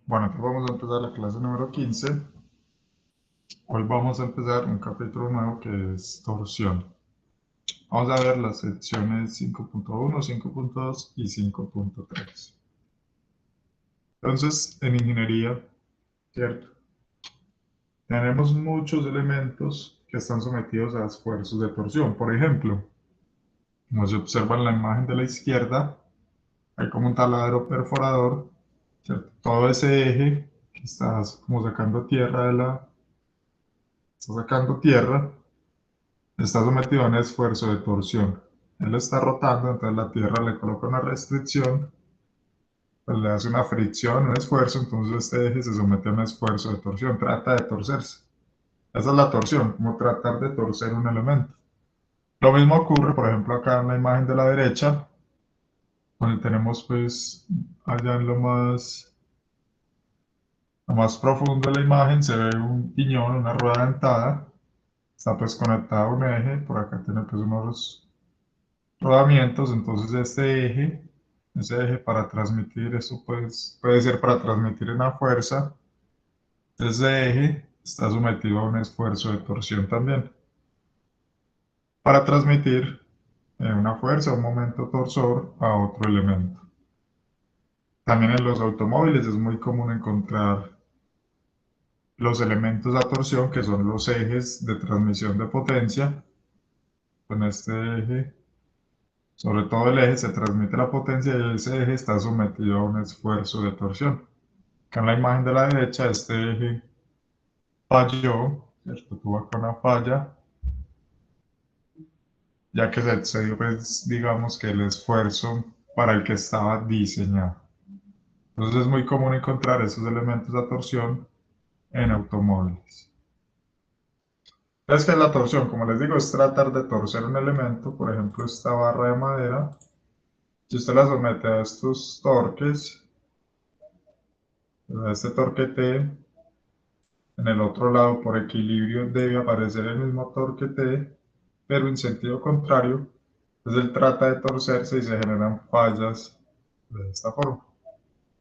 Bueno, entonces vamos a empezar la clase número 15. Hoy vamos a empezar un capítulo nuevo que es torsión. Vamos a ver las secciones 5.1, 5.2 y 5.3. Entonces, en ingeniería, ¿cierto? Tenemos muchos elementos que están sometidos a esfuerzos de torsión. Por ejemplo, como se observa en la imagen de la izquierda, hay como un taladro perforador, ¿cierto? Todo ese eje que está como sacando tierra está sometido a un esfuerzo de torsión. Él está rotando, entonces la Tierra le coloca una restricción, pues le hace una fricción, un esfuerzo, entonces este eje se somete a un esfuerzo de torsión, trata de torcerse. Esa es la torsión, como tratar de torcer un elemento. Lo mismo ocurre, por ejemplo, acá en la imagen de la derecha, donde tenemos pues allá en lo más profundo de la imagen se ve un piñón, una rueda dentada, está pues conectada a un eje, por acá tiene pues unos rodamientos, entonces ese eje para transmitir, eso pues, puede ser para transmitir una fuerza, ese eje está sometido a un esfuerzo de torsión también, para transmitir una fuerza, un momento torsor a otro elemento. También en los automóviles es muy común encontrar los elementos a torsión, que son los ejes de transmisión de potencia. Con este eje, sobre todo el eje, se transmite la potencia y ese eje está sometido a un esfuerzo de torsión. Acá en la imagen de la derecha, este eje falló, ¿cierto? Tuvo acá una falla, ya que se excedió, pues, digamos que el esfuerzo para el que estaba diseñado. Entonces es muy común encontrar esos elementos de torsión en automóviles. Entonces, ¿qué es la torsión? Como les digo, es tratar de torcer un elemento, por ejemplo, esta barra de madera. Si usted la somete a estos torques, a este torque T, en el otro lado, por equilibrio, debe aparecer el mismo torque T, pero en sentido contrario. Entonces él trata de torcerse y se generan fallas de esta forma.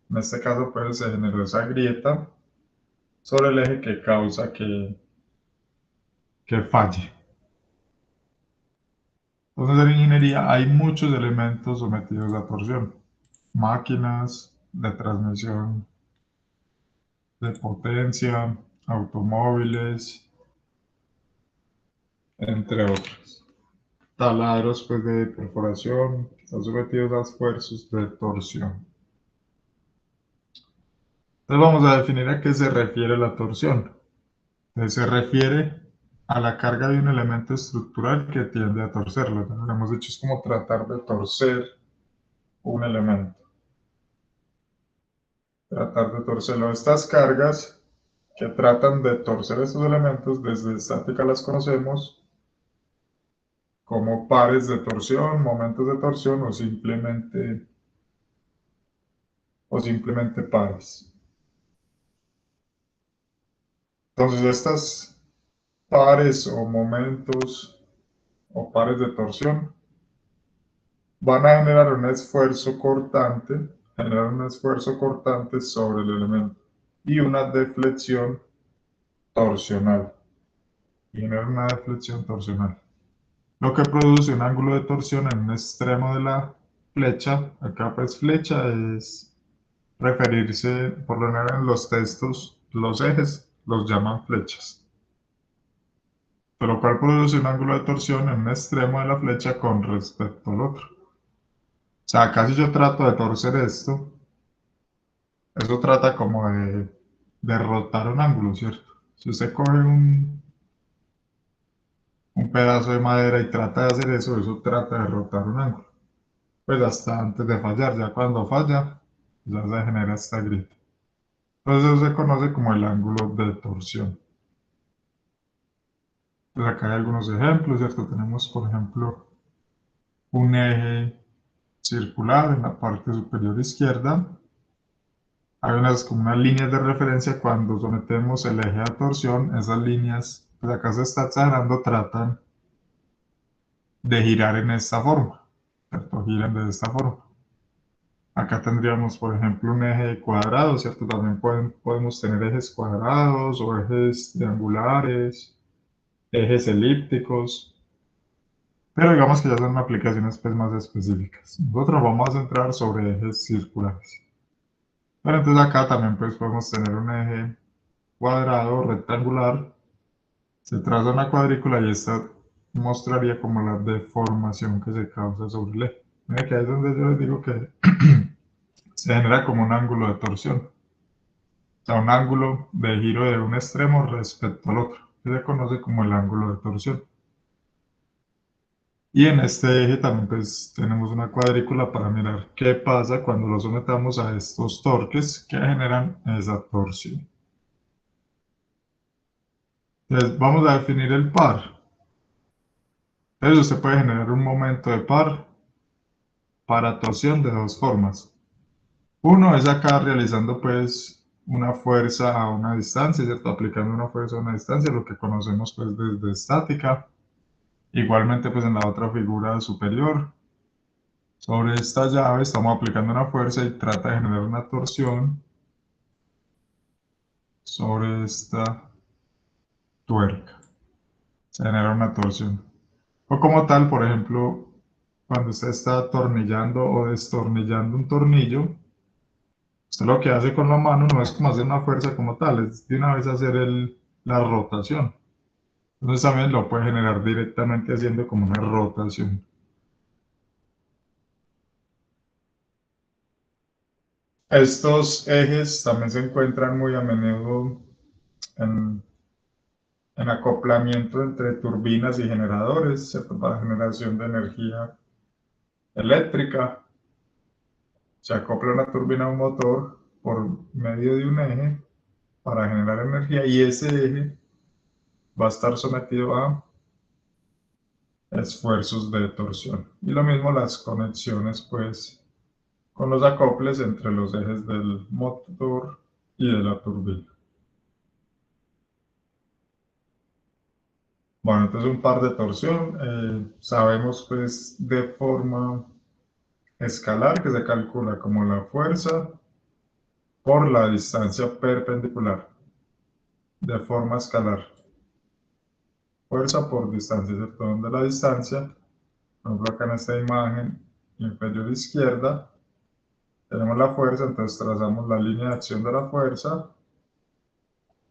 En este caso, pues se generó esa grieta sobre el eje que causa que falle. Entonces en ingeniería hay muchos elementos sometidos a torsión. Máquinas de transmisión de potencia, automóviles, entre otros. Taladros pues, de perforación están sometidos a esfuerzos de torsión. Entonces vamos a definir a qué se refiere la torsión. Se refiere a la carga de un elemento estructural que tiende a torcerlo. Lo hemos dicho, es como tratar de torcer un elemento. Tratar de torcerlo. Estas cargas que tratan de torcer estos elementos, desde estática las conocemos como pares de torsión, momentos de torsión o simplemente pares. Entonces estas pares o momentos o pares de torsión van a generar un esfuerzo cortante sobre el elemento y una deflexión torsional. Lo que produce un ángulo de torsión en un extremo de la flecha. Acá pues flecha es referirse, por lo general en los textos, los ejes los llaman flechas, por lo cual produce un ángulo de torsión en un extremo de la flecha con respecto al otro. O sea, acá si yo trato de torcer esto, eso trata como de rotar un ángulo, ¿cierto? Si usted coge un pedazo de madera y trata de hacer eso, eso trata de rotar un ángulo. Pues hasta antes de fallar, ya cuando falla, ya se genera esta grieta. Entonces eso se conoce como el ángulo de torsión. Pues acá hay algunos ejemplos, ¿cierto? Tenemos, por ejemplo, un eje circular en la parte superior izquierda. Hay como unas líneas de referencia cuando sometemos el eje a torsión. Esas líneas, pues acá se está exagerando, tratan de girar en esta forma, ¿cierto? Giran de esta forma. Acá tendríamos, por ejemplo, un eje cuadrado, ¿cierto? También podemos tener ejes cuadrados o ejes triangulares, ejes elípticos, pero digamos que ya son aplicaciones pues, más específicas. Nosotros vamos a centrar sobre ejes circulares. Pero entonces acá también pues, podemos tener un eje cuadrado rectangular, se traza una cuadrícula y esta mostraría como la deformación que se causa sobre el eje. Mira que ahí es donde yo les digo que se genera como un ángulo de torsión. O sea, un ángulo de giro de un extremo respecto al otro, que se conoce como el ángulo de torsión. Y en este eje también pues tenemos una cuadrícula para mirar qué pasa cuando lo sometamos a estos torques que generan esa torsión. Entonces vamos a definir el par. Entonces usted puede generar un momento de par para torsión de dos formas. Uno es acá realizando pues una fuerza a una distancia, ¿cierto? Aplicando una fuerza a una distancia, lo que conocemos pues desde estática. Igualmente, pues en la otra figura superior, sobre esta llave estamos aplicando una fuerza y trata de generar una torsión sobre esta tuerca. Se genera una torsión. O como tal, por ejemplo, cuando usted está atornillando o destornillando un tornillo, usted lo que hace con la mano no es como hacer una fuerza como tal, es de una vez hacer la rotación. Entonces también lo puede generar directamente haciendo como una rotación. Estos ejes también se encuentran muy a menudo en, en acoplamiento entre turbinas y generadores, ¿cierto? Para generación de energía eléctrica. Se acopla una turbina a un motor por medio de un eje para generar energía y ese eje va a estar sometido a esfuerzos de torsión. Y lo mismo las conexiones, pues, con los acoples entre los ejes del motor y de la turbina. Bueno, entonces un par de torsión, sabemos pues de forma escalar que se calcula como la fuerza por la distancia perpendicular, de forma escalar. Fuerza por distancia, ¿cierto? Donde la distancia, por ejemplo acá en esta imagen inferior izquierda, tenemos la fuerza, entonces trazamos la línea de acción de la fuerza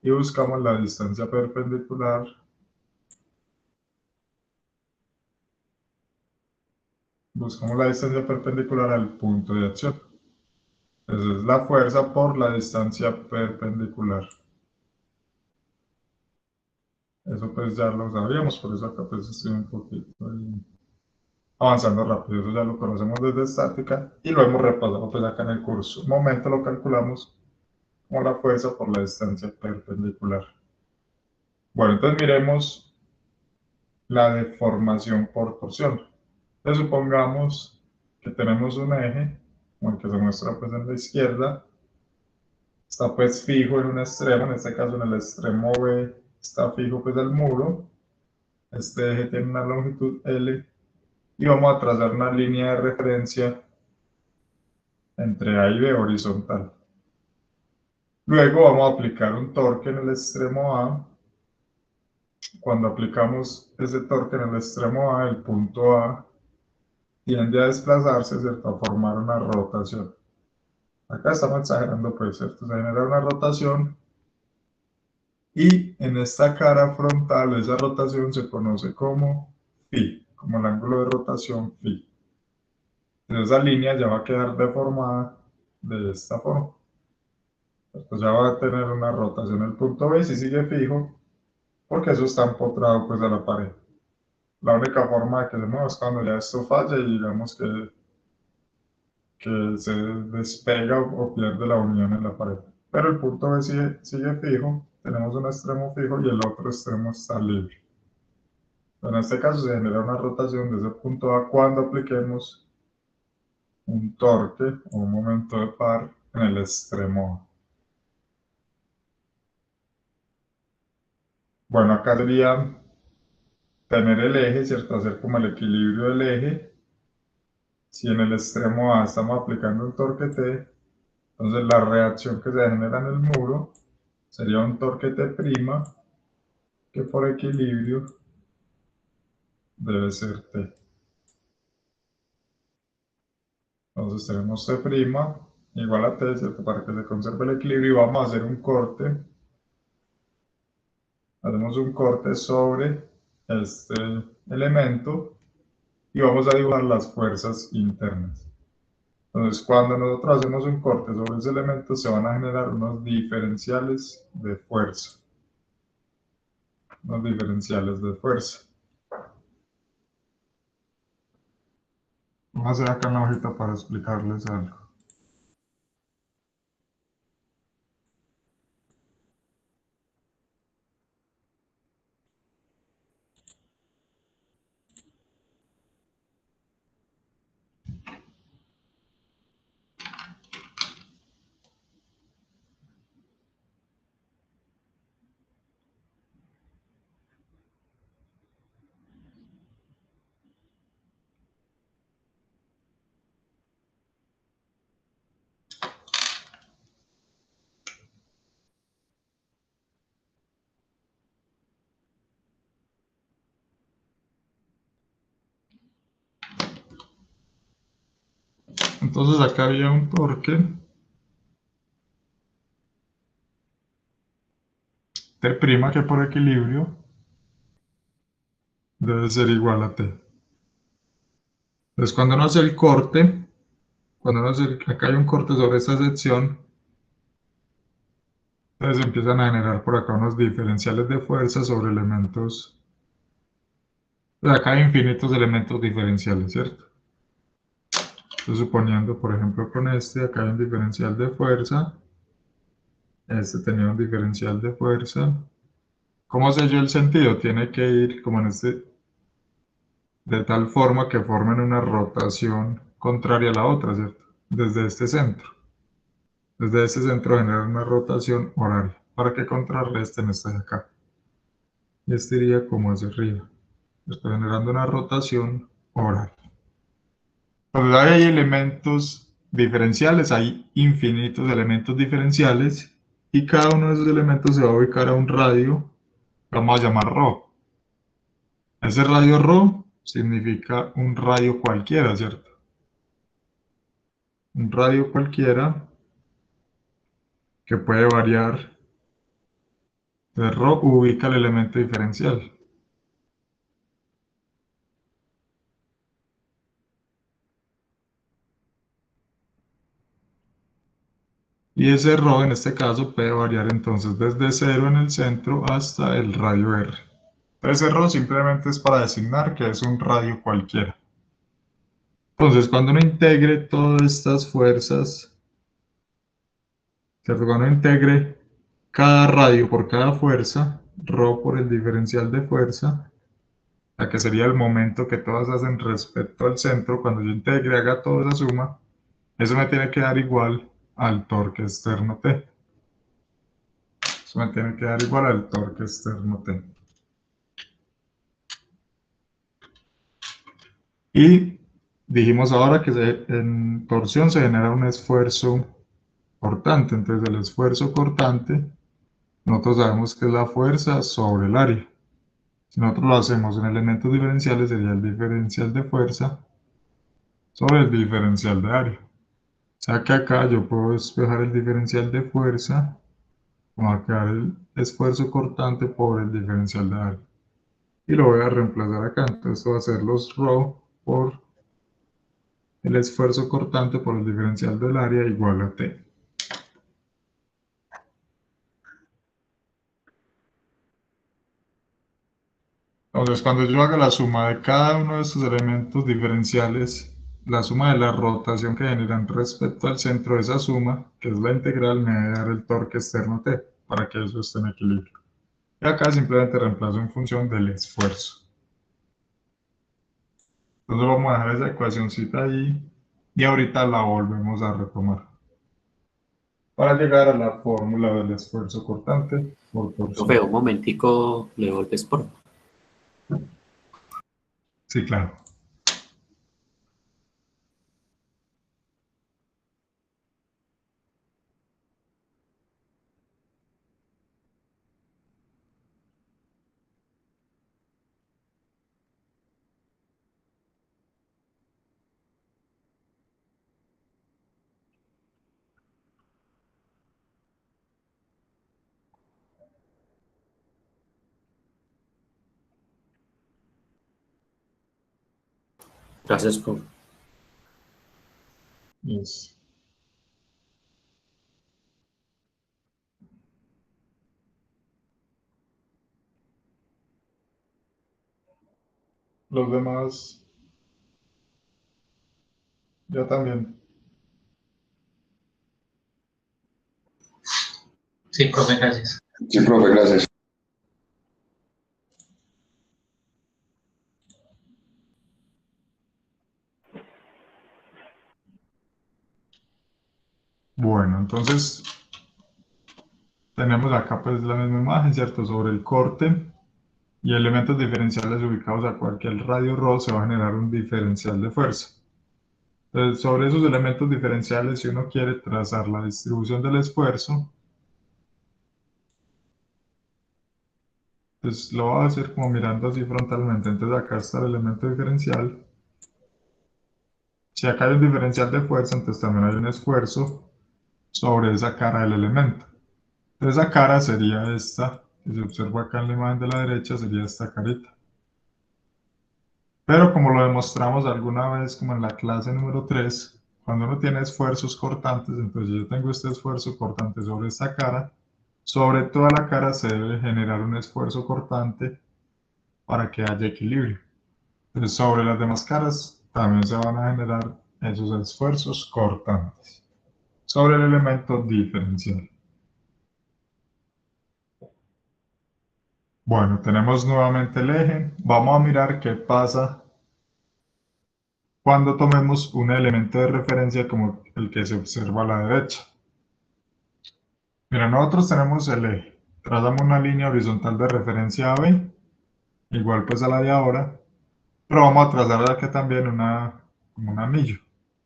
y buscamos la distancia perpendicular, al punto de acción. Entonces es la fuerza por la distancia perpendicular. Eso pues ya lo sabíamos, por eso acá pues estoy un poquito avanzando rápido. Eso ya lo conocemos desde estática y lo hemos repasado pues acá en el curso. Momento lo calculamos como la fuerza por la distancia perpendicular. Bueno, entonces miremos la deformación por torsión. Entonces supongamos que tenemos un eje, como el que se muestra pues en la izquierda, está pues fijo en un extremo, en este caso en el extremo B está fijo pues el muro, este eje tiene una longitud L y vamos a trazar una línea de referencia entre A y B horizontal. Luego vamos a aplicar un torque en el extremo A. Cuando aplicamos ese torque en el extremo A, el punto A tiende a desplazarse, ¿cierto? A formar una rotación. Acá estamos exagerando, pues, ¿cierto? Se genera una rotación y en esta cara frontal esa rotación se conoce como phi, como el ángulo de rotación phi. Entonces esa línea ya va a quedar deformada de esta forma. Entonces ya va a tener una rotación el punto B si sigue fijo, porque eso está empotrado pues a la pared. La única forma de que se mueva es cuando ya esto falla y digamos que se despega o pierde la unión en la pared. Pero el punto B sigue fijo, tenemos un extremo fijo y el otro extremo está libre. En este caso se genera una rotación desde el punto A cuando apliquemos un torque o un momento de par en el extremo A. Bueno, acá sería tener el eje, ¿cierto? Hacer como el equilibrio del eje Si en el extremo A estamos aplicando un torque T, entonces la reacción que se genera en el muro sería un torque T', que por equilibrio debe ser T. Entonces tenemos T' igual a T, ¿cierto? Para que se conserve el equilibrio, y vamos a hacer un corte. Hacemos un corte sobre este elemento y vamos a dibujar las fuerzas internas. Entonces, cuando nosotros hacemos un corte sobre ese elemento, se van a generar unos diferenciales de fuerza. Unos diferenciales de fuerza. Vamos a hacer acá una hojita para explicarles algo. Entonces acá había un torque T' que por equilibrio debe ser igual a T. Entonces cuando uno hace el corte, acá hay un corte sobre esta sección, entonces empiezan a generar por acá unos diferenciales de fuerza sobre elementos. Pues acá hay infinitos elementos diferenciales, ¿cierto? Entonces suponiendo, por ejemplo, con este, acá hay un diferencial de fuerza, este tenía un diferencial de fuerza. ¿Cómo sé yo el sentido? Tiene que ir como en este, de tal forma que formen una rotación contraria a la otra, ¿cierto? Desde este centro. Desde este centro generar una rotación horaria para que contrarresten este de acá. Y este iría como hacia arriba. Estoy generando una rotación horaria. Cuando hay elementos diferenciales, hay infinitos elementos diferenciales y cada uno de esos elementos se va a ubicar a un radio, vamos a llamar ρ. Ese radio ρ significa un radio cualquiera, ¿cierto? Un radio cualquiera que puede variar. Entonces ρ ubica el elemento diferencial. Y ese ρ en este caso puede variar entonces desde 0 en el centro hasta el radio R. Entonces ese ρ simplemente es para designar que es un radio cualquiera. Entonces cuando uno integre todas estas fuerzas, ¿cierto? Cuando uno integre cada radio por cada fuerza, ρ por el diferencial de fuerza, la que sería el momento que todas hacen respecto al centro, cuando yo integre, haga toda esa suma, eso me tiene que dar igual al torque externo T. Eso me tiene que dar igual al torque externo T. Y dijimos ahora que en torsión se genera un esfuerzo cortante. Entonces el esfuerzo cortante, nosotros sabemos que es la fuerza sobre el área. Si nosotros lo hacemos en elementos diferenciales, sería el diferencial de fuerza sobre el diferencial de área. O sea que acá yo puedo despejar el diferencial de fuerza, va a quedar el esfuerzo cortante por el diferencial de área. Y lo voy a reemplazar acá. Entonces esto va a ser los ρ por el esfuerzo cortante por el diferencial del área igual a T. Entonces, cuando yo haga la suma de cada uno de estos elementos diferenciales, la suma de la rotación que generan respecto al centro de esa suma, que es la integral, me debe dar el torque externo T, para que eso esté en equilibrio. Y acá simplemente reemplazo en función del esfuerzo. Entonces vamos a dejar esa ecuacióncita ahí y ahorita la volvemos a retomar para llegar a la fórmula del esfuerzo cortante por Profe, torsión. un momentico, le volvés por. Sí, claro. Gracias, profe. Listo. Los demás, yo también. Sí, profe, gracias. Sí, profe, gracias. Bueno, entonces tenemos acá pues la misma imagen, ¿cierto? Sobre el corte y elementos diferenciales ubicados a cualquier radio Rho se va a generar un diferencial de fuerza. Entonces, sobre esos elementos diferenciales, si uno quiere trazar la distribución del esfuerzo, pues lo va a hacer como mirando así frontalmente. Entonces acá está el elemento diferencial. Si acá hay un diferencial de fuerza, entonces también hay un esfuerzo sobre esa cara del elemento. Entonces esa cara sería esta, que se observa acá en la imagen de la derecha, sería esta carita. Pero como lo demostramos alguna vez, como en la clase número 3, cuando uno tiene esfuerzos cortantes, entonces yo tengo este esfuerzo cortante sobre esta cara, sobre toda la cara se debe generar un esfuerzo cortante para que haya equilibrio. Entonces sobre las demás caras también se van a generar esos esfuerzos cortantes sobre el elemento diferencial. Bueno, tenemos nuevamente el eje. Vamos a mirar qué pasa cuando tomemos un elemento de referencia como el que se observa a la derecha. Mira, nosotros tenemos el eje. Trazamos una línea horizontal de referencia AB, igual pues a la de ahora, pero vamos a trazar acá también como un anillo,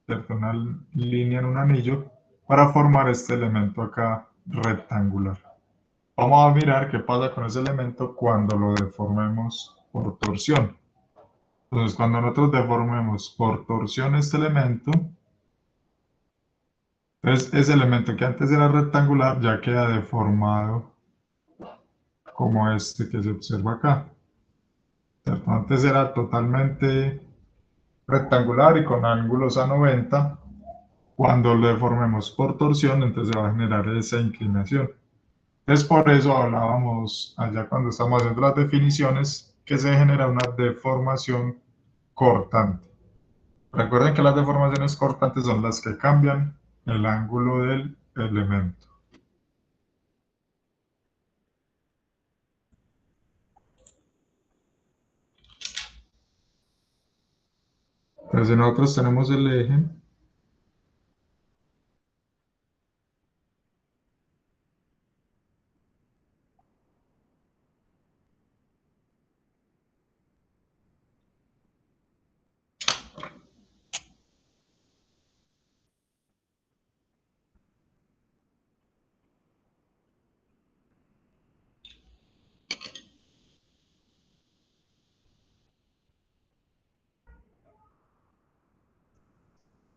¿cierto? Una línea en un anillo para formar este elemento acá rectangular. Vamos a mirar qué pasa con ese elemento cuando lo deformemos por torsión. Entonces, cuando nosotros deformemos por torsión este elemento, entonces ese elemento que antes era rectangular ya queda deformado como este que se observa acá, ¿cierto? Antes era totalmente rectangular y con ángulos a 90. Cuando lo deformemos por torsión, entonces se va a generar esa inclinación. Es por eso hablábamos allá cuando estamos haciendo las definiciones que se genera una deformación cortante. Recuerden que las deformaciones cortantes son las que cambian el ángulo del elemento. Entonces nosotros tenemos el eje.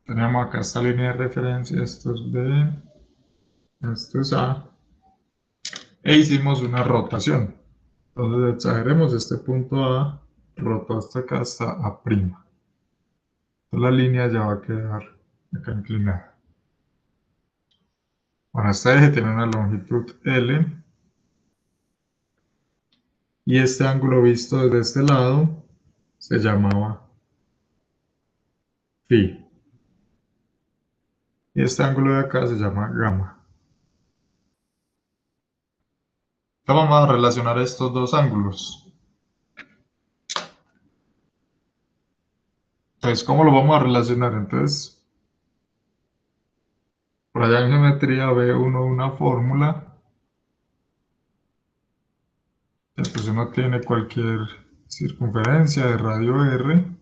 Tenemos acá esta línea de referencia, esto es B, esto es A, e hicimos una rotación. Entonces exageremos este punto A, rotó hasta acá, hasta A'. Entonces la línea ya va a quedar acá inclinada. Bueno, este eje tiene una longitud L, y este ángulo visto desde este lado se llamaba Phi. Y este ángulo de acá se llama gamma. Entonces vamos a relacionar estos dos ángulos. Entonces, ¿cómo lo vamos a relacionar? Entonces, por allá en geometría ve uno una fórmula. Entonces uno tiene cualquier circunferencia de radio R.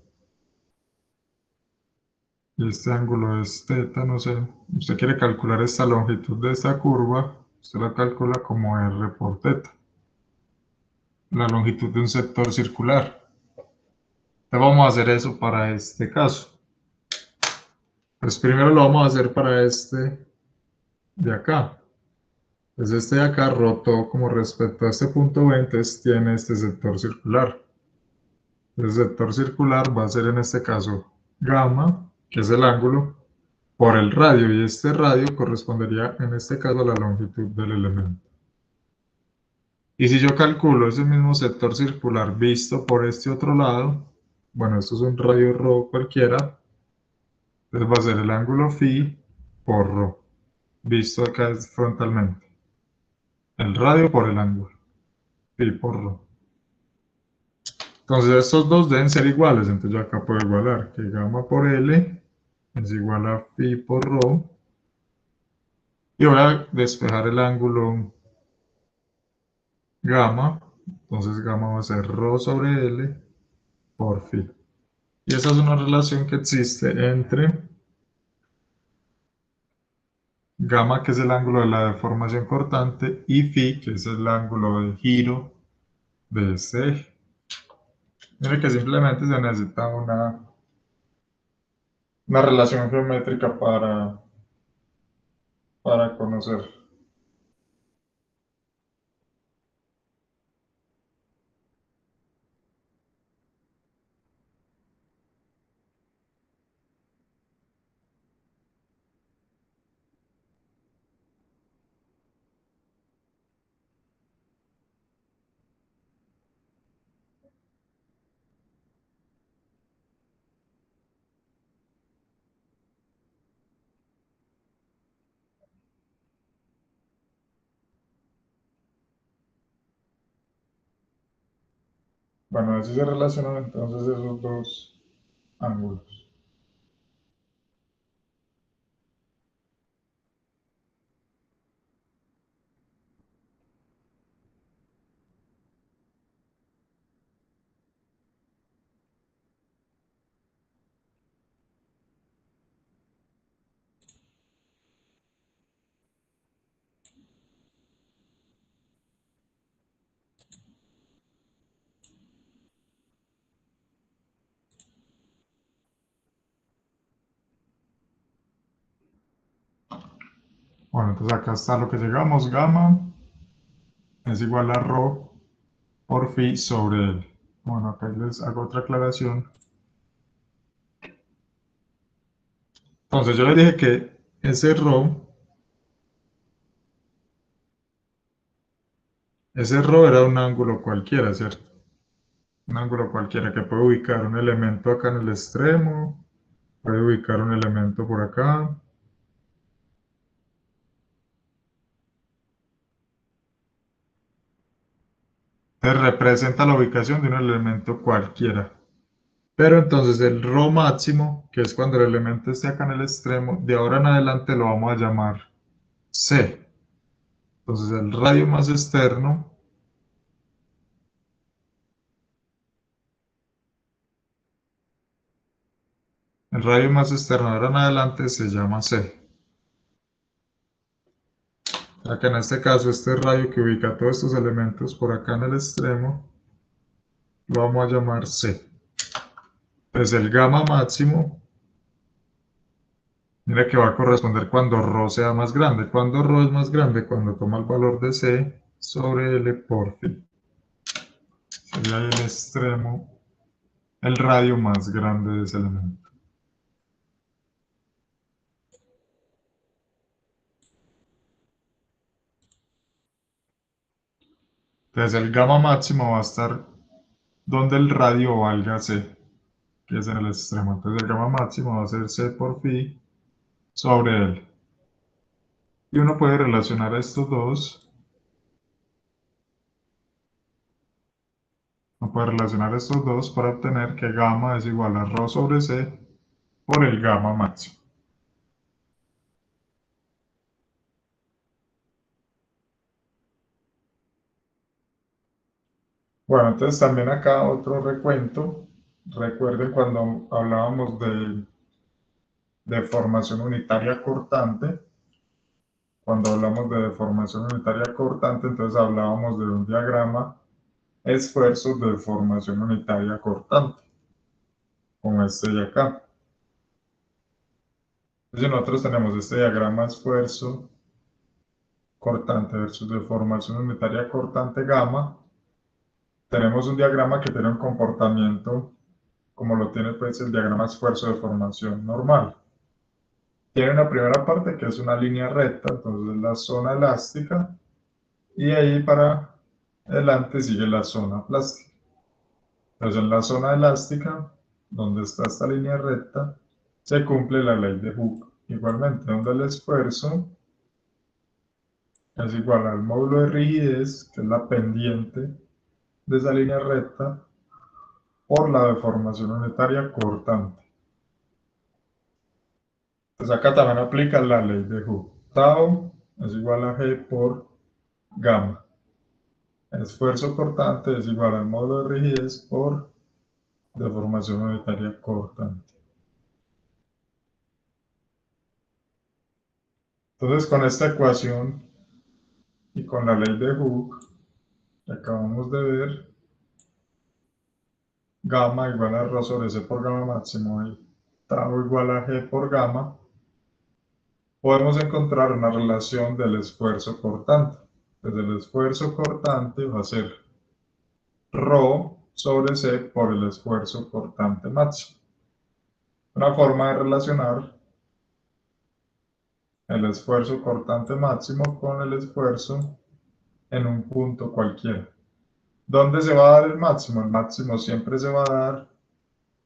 Y este ángulo es θ, no sé. Usted quiere calcular esta longitud de esta curva. Usted la calcula como R por θ. La longitud de un sector circular. Entonces vamos a hacer eso para este caso. Pues primero lo vamos a hacer para este de acá. Pues este de acá rotó como respecto a este punto B, entonces tiene este sector circular. El sector circular va a ser en este caso gamma, que es el ángulo, por el radio, y este radio correspondería en este caso a la longitud del elemento. Y si yo calculo ese mismo sector circular visto por este otro lado, bueno, esto es un radio ρ cualquiera, entonces va a ser el ángulo φ por ρ, visto acá frontalmente. El radio por el ángulo, φ por ρ. Entonces estos dos deben ser iguales, entonces yo acá puedo igualar que gamma por L es igual a φ por ρ, y voy a despejar el ángulo gamma, entonces gamma va a ser ρ sobre L por φ. Y esa es una relación que existe entre gamma, que es el ángulo de la deformación cortante, y φ, que es el ángulo de giro de este eje. Mire que simplemente se necesita una relación geométrica para conocer. Bueno, así se relacionan entonces esos dos ángulos. Bueno, entonces acá está lo que llegamos, gamma es igual a ρ por φ sobre L. Bueno, acá les hago otra aclaración. Entonces yo les dije que ese ρ era un ángulo cualquiera, ¿cierto? Un ángulo cualquiera que puede ubicar un elemento acá en el extremo, puede ubicar un elemento por acá. Entonces representa la ubicación de un elemento cualquiera. Pero entonces el ρ máximo, que es cuando el elemento esté acá en el extremo, de ahora en adelante lo vamos a llamar C. Entonces el radio más externo, el radio más externo de ahora en adelante se llama C. O sea que en este caso este radio que ubica todos estos elementos por acá en el extremo, lo vamos a llamar C. Pues el gamma máximo, mira que va a corresponder cuando ρ sea más grande. Cuando ρ es más grande, cuando toma el valor de C sobre L por φ. Sería el extremo, el radio más grande de ese elemento. Entonces el gamma máximo va a estar donde el radio valga C, que es en el extremo. Entonces el gamma máximo va a ser C por φ sobre L. Y uno puede relacionar a estos dos. Uno puede relacionar estos dos para obtener que gamma es igual a ρ sobre C por el gamma máximo. Bueno, entonces también acá otro recuento. Recuerden cuando hablábamos de deformación unitaria cortante. Cuando hablamos de deformación unitaria cortante, entonces hablábamos de un diagrama esfuerzo de deformación unitaria cortante, como este de acá. Entonces nosotros tenemos este diagrama esfuerzo cortante versus deformación unitaria cortante gamma. tenemos un diagrama que tiene un comportamiento como lo tiene pues el diagrama esfuerzo de formación normal. Tiene una primera parte que es una línea recta, entonces es la zona elástica, y ahí para adelante sigue la zona plástica. Entonces en la zona elástica, donde está esta línea recta, se cumple la ley de Hooke. Igualmente, donde el esfuerzo es igual al módulo de rigidez, que es la pendiente de esa línea recta, por la deformación unitaria cortante. Entonces acá también aplica la ley de Hooke. Tau es igual a G por gamma. El esfuerzo cortante es igual al módulo de rigidez por deformación unitaria cortante. Entonces con esta ecuación y con la ley de Hooke que acabamos de ver, gamma igual a ρ sobre c por gamma máximo y tau igual a G por gamma, podemos encontrar una relación del esfuerzo cortante. Entonces el esfuerzo cortante va a ser ρ sobre c por el esfuerzo cortante máximo. Una forma de relacionar el esfuerzo cortante máximo con el esfuerzo en un punto cualquiera. ¿Dónde se va a dar el máximo? El máximo siempre se va a dar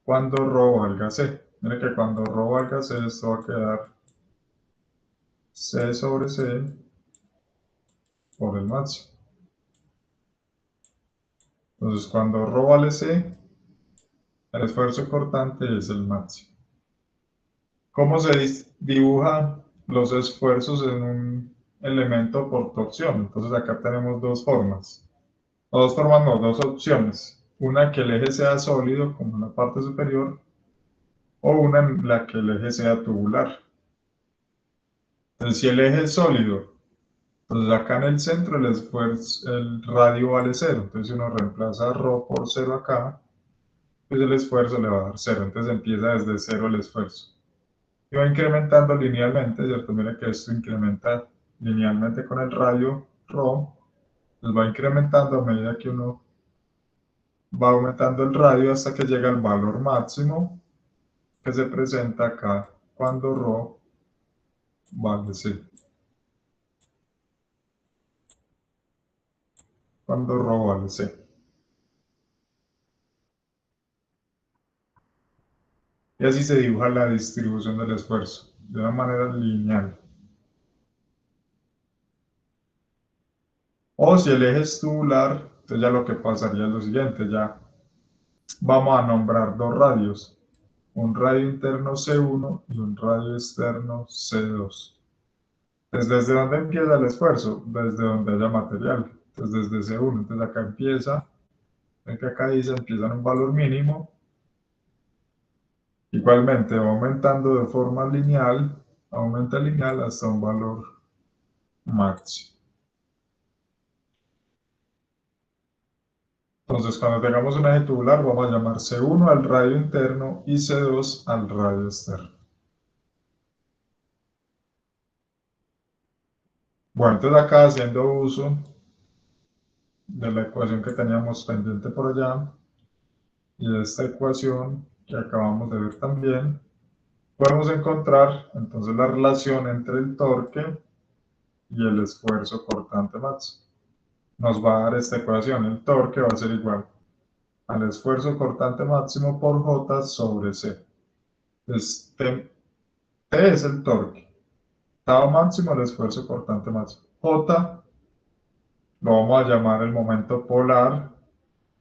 cuando ρ valga c. Mire que cuando ρ valga c, esto va a quedar c sobre c por el máximo. Entonces, cuando ρ vale c, el esfuerzo cortante es el máximo. ¿Cómo se dibujan los esfuerzos en un elemento por torsión? Entonces, acá tenemos dos formas. Dos formas, no, dos opciones. Una que el eje sea sólido, como en la parte superior, o una en la que el eje sea tubular. Entonces, si el eje es sólido, entonces acá en el centro el esfuerzo, el radio vale cero. Entonces, si uno reemplaza ρ por cero acá, pues el esfuerzo le va a dar cero. Entonces empieza desde cero el esfuerzo. Y va incrementando linealmente, ¿cierto? Mira que esto incrementa linealmente con el radio ρ, pues va incrementando a medida que uno va aumentando el radio hasta que llega al valor máximo que se presenta acá cuando ρ vale c. Cuando ρ vale c. Y así se dibuja la distribución del esfuerzo, de una manera lineal. O si el eje es tubular, entonces ya lo que pasaría es lo siguiente, ya vamos a nombrar dos radios, un radio interno C1 y un radio externo C2. ¿Desde dónde empieza el esfuerzo? Desde donde haya material, entonces desde C1, entonces acá empieza, ven que acá dice empieza en un valor mínimo, igualmente va aumentando de forma lineal, aumenta lineal hasta un valor máximo. Entonces, cuando tengamos un eje tubular, vamos a llamar C1 al radio interno y C2 al radio externo. Bueno, entonces acá haciendo uso de la ecuación que teníamos pendiente por allá y de esta ecuación que acabamos de ver también, podemos encontrar entonces la relación entre el torque y el esfuerzo cortante máximo. Nos va a dar esta ecuación, el torque va a ser igual al esfuerzo cortante máximo por J sobre C. Entonces, T es el torque. Tau máximo, el esfuerzo cortante máximo. J lo vamos a llamar el momento polar,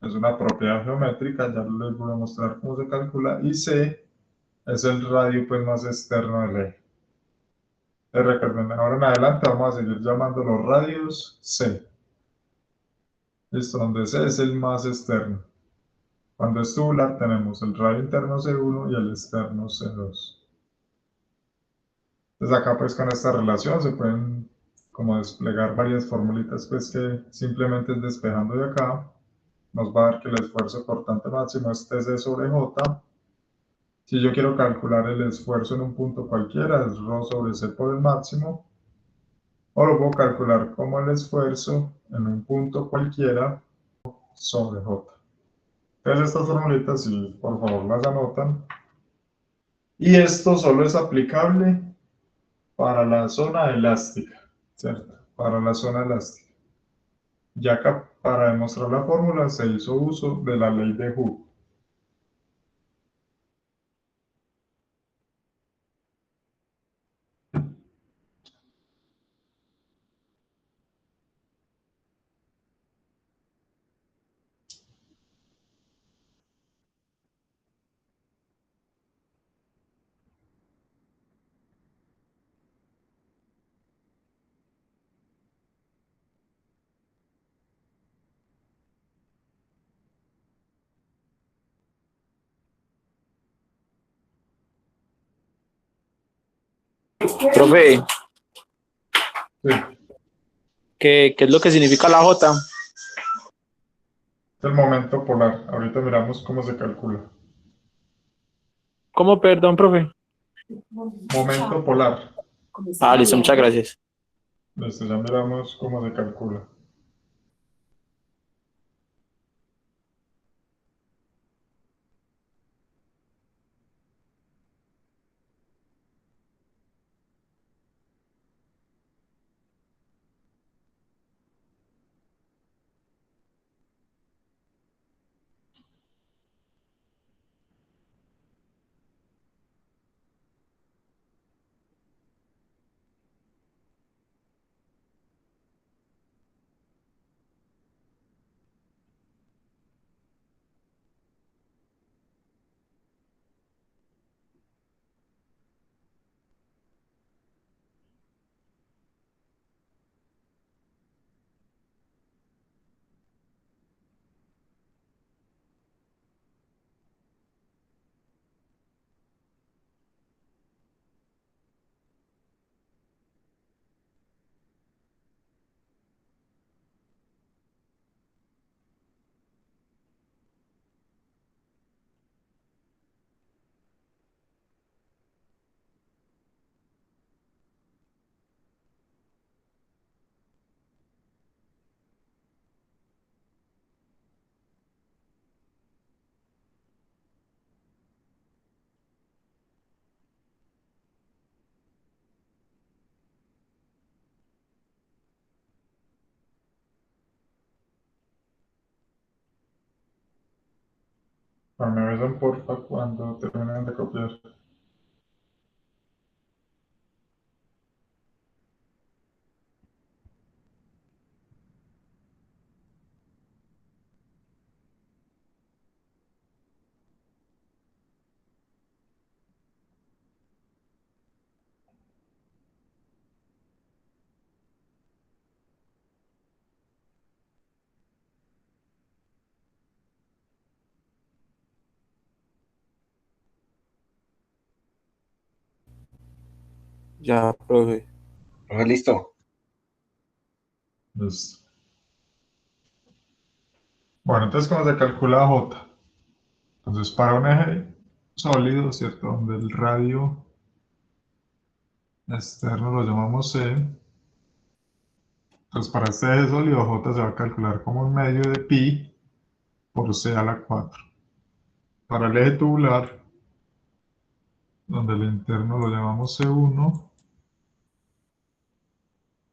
es una propiedad geométrica, ya les voy a mostrar cómo se calcula. Y C es el radio pues, más externo del eje. Recuerden, ahora en adelante vamos a seguir llamando los radios C. Listo, donde C es el más externo. Cuando es tubular tenemos el radio interno C1 y el externo C2. Entonces acá pues con esta relación se pueden como desplegar varias formulitas pues que simplemente es despejando de acá nos va a dar que el esfuerzo cortante máximo es Tc sobre J. Si yo quiero calcular el esfuerzo en un punto cualquiera es ρ sobre c por el máximo, o lo puedo calcular como el esfuerzo en un punto cualquiera sobre J. Entonces estas formulitas, si por favor las anotan. Y esto solo es aplicable para la zona elástica, ¿cierto? Para la zona elástica. Ya que para demostrar la fórmula se hizo uso de la ley de Hooke. Profe, Sí, ¿qué es lo que significa la J? el momento polar. Ahorita miramos cómo se calcula. ¿Cómo, perdón, profe? Momento polar. Ah, listo, muchas gracias. Listo, ya miramos cómo se calcula. Bueno, me avisan porfa cuando terminen de copiar. Ya, profe. Listo. Listo. Bueno, entonces, ¿cómo se calcula J? Entonces, para un eje sólido, ¿cierto? Donde el radio externo lo llamamos C. Entonces, para este eje sólido, J se va a calcular como un medio de pi por C a la 4. Para el eje tubular, donde el interno lo llamamos C1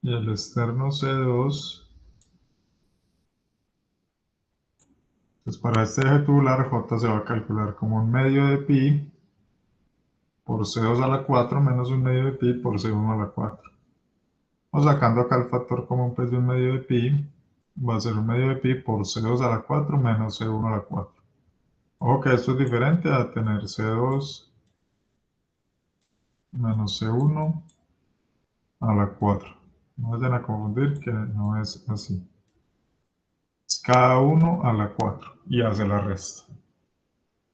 y el externo C2. Entonces, para este eje tubular, J se va a calcular como un medio de pi por C2 a la 4 menos un medio de pi por C1 a la 4. O sacando acá el factor común pues, de un medio de pi, va a ser un medio de pi por C2 a la 4 menos C1 a la 4. Ojo que esto es diferente a tener C2 menos C1 a la 4. No vayan a confundir que no es así. Es cada uno a la 4 y hace la resta.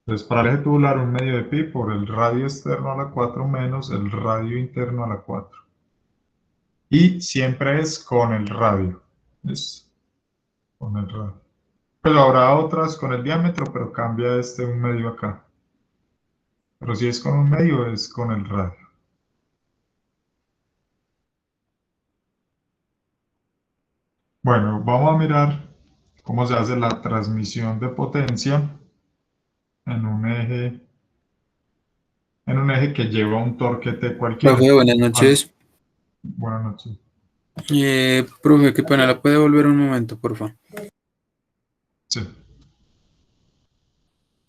Entonces, para el eje tubular, un medio de pi por el radio externo a la 4 menos el radio interno a la 4. Y siempre es con el radio. ¿Listo? Con el radio. Pero habrá otras con el diámetro, pero cambia un medio acá. Pero si es con un medio, es con el radio. Bueno, vamos a mirar cómo se hace la transmisión de potencia en un eje que lleva un torque T cualquiera. Profe, buenas noches. Buenas noches. Profe, qué pena, ¿la puede volver un momento, por favor? Sí.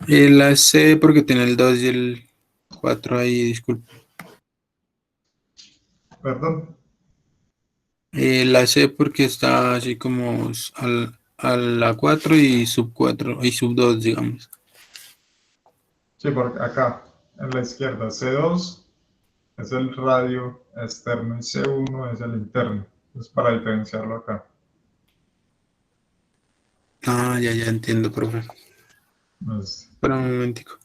La C porque tiene el 2 y el 4 ahí, disculpe. Perdón. La C porque está así como a la 4 y sub 4 y sub 2, digamos. Sí, porque acá, en la izquierda, C2 es el radio externo y C1 es el interno. Es para diferenciarlo acá. Ah, ya entiendo, profe. Pues, Espera un momentico.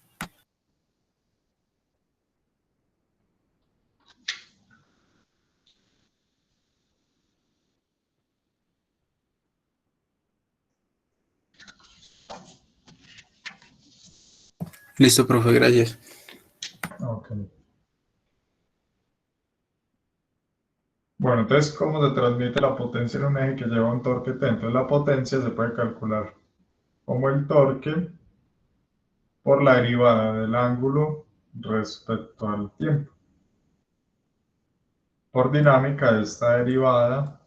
Listo, profe, gracias. ok. Bueno, entonces, ¿cómo se transmite la potencia en un eje que lleva un torque T? Entonces, la potencia se puede calcular como el torque por la derivada del ángulo respecto al tiempo. Por dinámica, esta derivada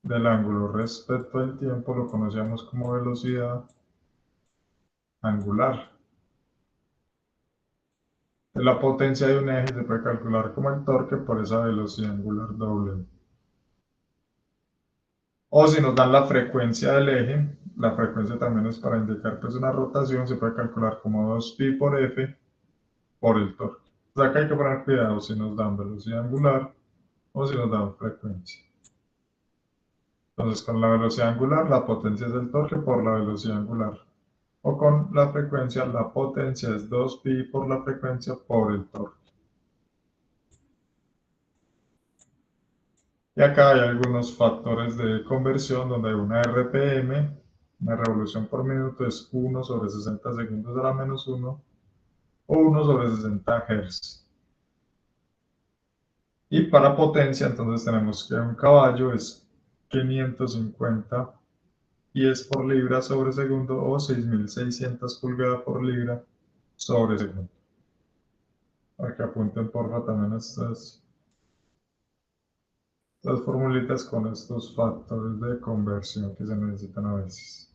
del ángulo respecto al tiempo lo conocemos como velocidad angular. La potencia de un eje se puede calcular como el torque por esa velocidad angular doble. O si nos dan la frecuencia del eje, la frecuencia también es para indicar pues una rotación, se puede calcular como 2pi por f por el torque. O sea que hay que poner cuidado si nos dan velocidad angular o si nos dan frecuencia. Entonces con la velocidad angular la potencia es el torque por la velocidad angular. O con la frecuencia la potencia es 2pi por la frecuencia por el torque. Y acá hay algunos factores de conversión donde hay una RPM, una revolución por minuto es 1 sobre 60 segundos a la menos 1 o 1 sobre 60 Hz. Y para potencia, entonces tenemos que un caballo es 550 pies por libra sobre segundo o 6.600 pulgadas por libra sobre segundo. Para que apunten porfa también estas formulitas con estos factores de conversión que se necesitan a veces.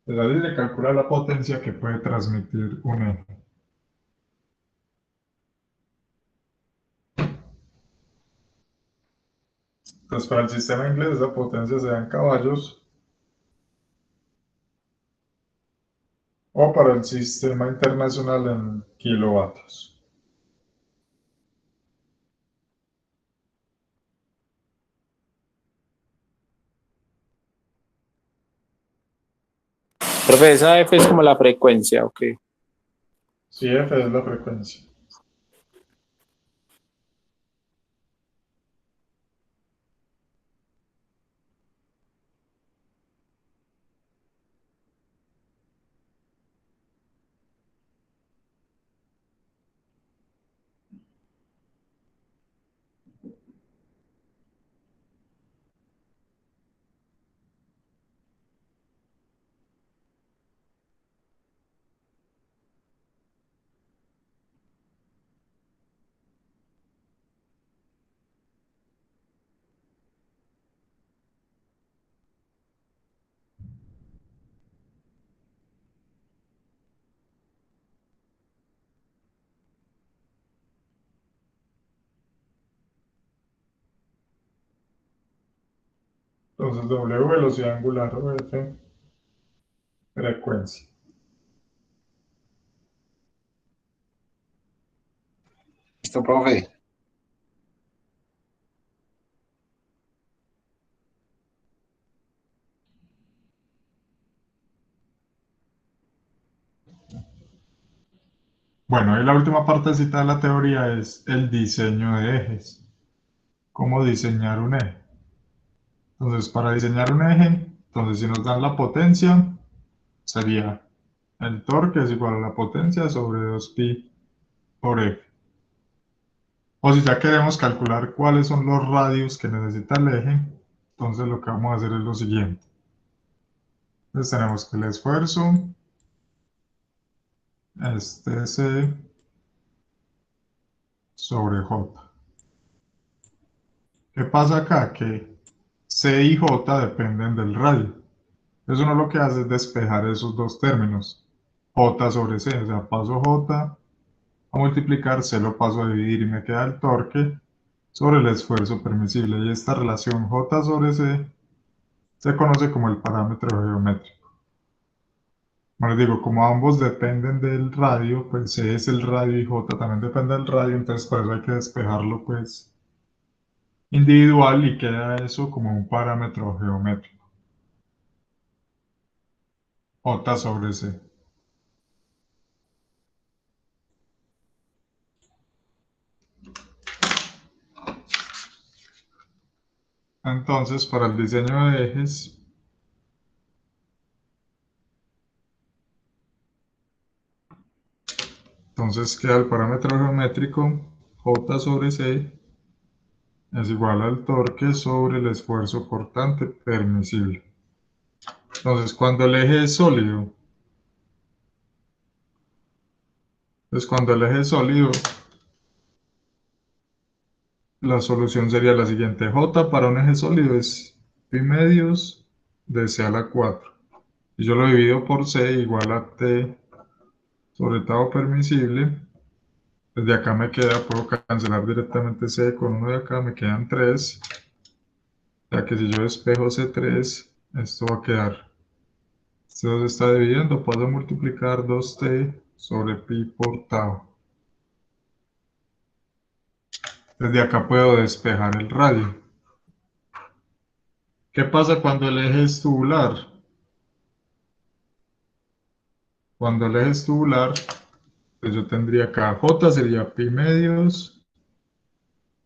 Entonces ahí se calcula la potencia que puede transmitir un eje. Entonces para el sistema inglés esa potencia se da en caballos o para el sistema internacional en kilovatios. Profe, esa F es como la frecuencia, ok. Sí, F es la frecuencia. Entonces W velocidad angular o F frecuencia. Listo, profe. Bueno, y la última partecita de la teoría es el diseño de ejes. ¿Cómo diseñar un eje? Entonces, para diseñar un eje, entonces si nos dan la potencia, sería el torque es igual a la potencia sobre 2pi por f. O si ya queremos calcular cuáles son los radios que necesita el eje, Entonces lo que vamos a hacer es lo siguiente. Entonces tenemos que el esfuerzo es TC sobre J. ¿Qué pasa acá? Que C y J dependen del radio. Entonces uno lo que hace es despejar esos dos términos. J sobre C, o sea, paso J a multiplicar, C lo paso a dividir y me queda el torque sobre el esfuerzo permisible. Y esta relación J sobre C se conoce como el parámetro geométrico. Bueno, les digo, como ambos dependen del radio, pues C es el radio y J también depende del radio, entonces por eso hay que despejarlo pues individual y queda eso como un parámetro geométrico. J sobre C. Entonces, para el diseño de ejes, entonces queda el parámetro geométrico J sobre C es igual al torque sobre el esfuerzo cortante permisible. Entonces, cuando el eje es sólido, la solución sería la siguiente. J para un eje sólido es pi medios de C a la 4. Y yo lo divido por C igual a T sobre tau permisible. Desde acá me queda, puedo cancelar directamente C con 1 de acá, me quedan 3. Ya que si yo despejo C3, esto va a quedar. Esto se está dividiendo, puedo multiplicar 2T sobre pi por tau. Desde acá puedo despejar el radio. ¿Qué pasa cuando el eje es tubular? Cuando el eje es tubular, pues yo tendría acá J sería pi medios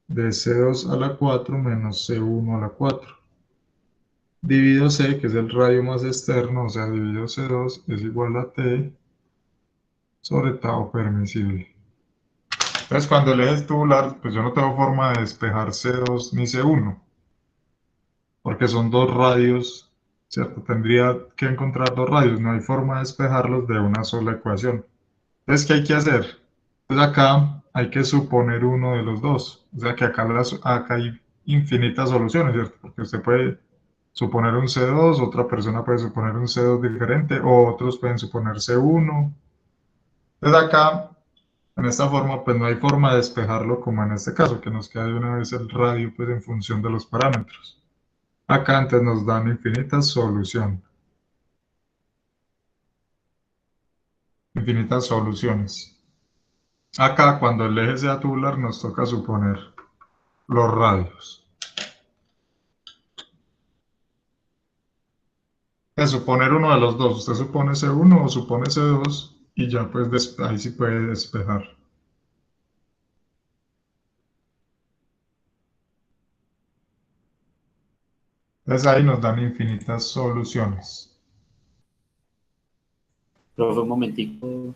de C2 a la 4 menos C1 a la 4. Divido C, que es el radio más externo, o sea, divido C2 es igual a T sobre tau permisible. Entonces, cuando el eje es tubular, pues yo no tengo forma de despejar C2 ni C1, porque son dos radios, ¿cierto? Tendría que encontrar dos radios, no hay forma de despejarlos de una sola ecuación. Entonces, ¿qué hay que hacer? Pues acá hay que suponer uno de los dos. O sea que acá hay infinitas soluciones, ¿cierto? Porque usted puede suponer un C2, otra persona puede suponer un C2 diferente, o otros pueden suponer C1. Entonces acá, en esta forma, pues no hay forma de despejarlo como en este caso, que nos queda de una vez el radio pues en función de los parámetros. Acá antes nos dan infinitas soluciones. Infinitas soluciones. Acá, cuando el eje sea tubular, nos toca suponer los radios. Es suponer uno de los dos. Usted supone C1 o supone C2 y ya pues ahí sí puede despejar. Entonces ahí nos dan infinitas soluciones. Profe, un momentico.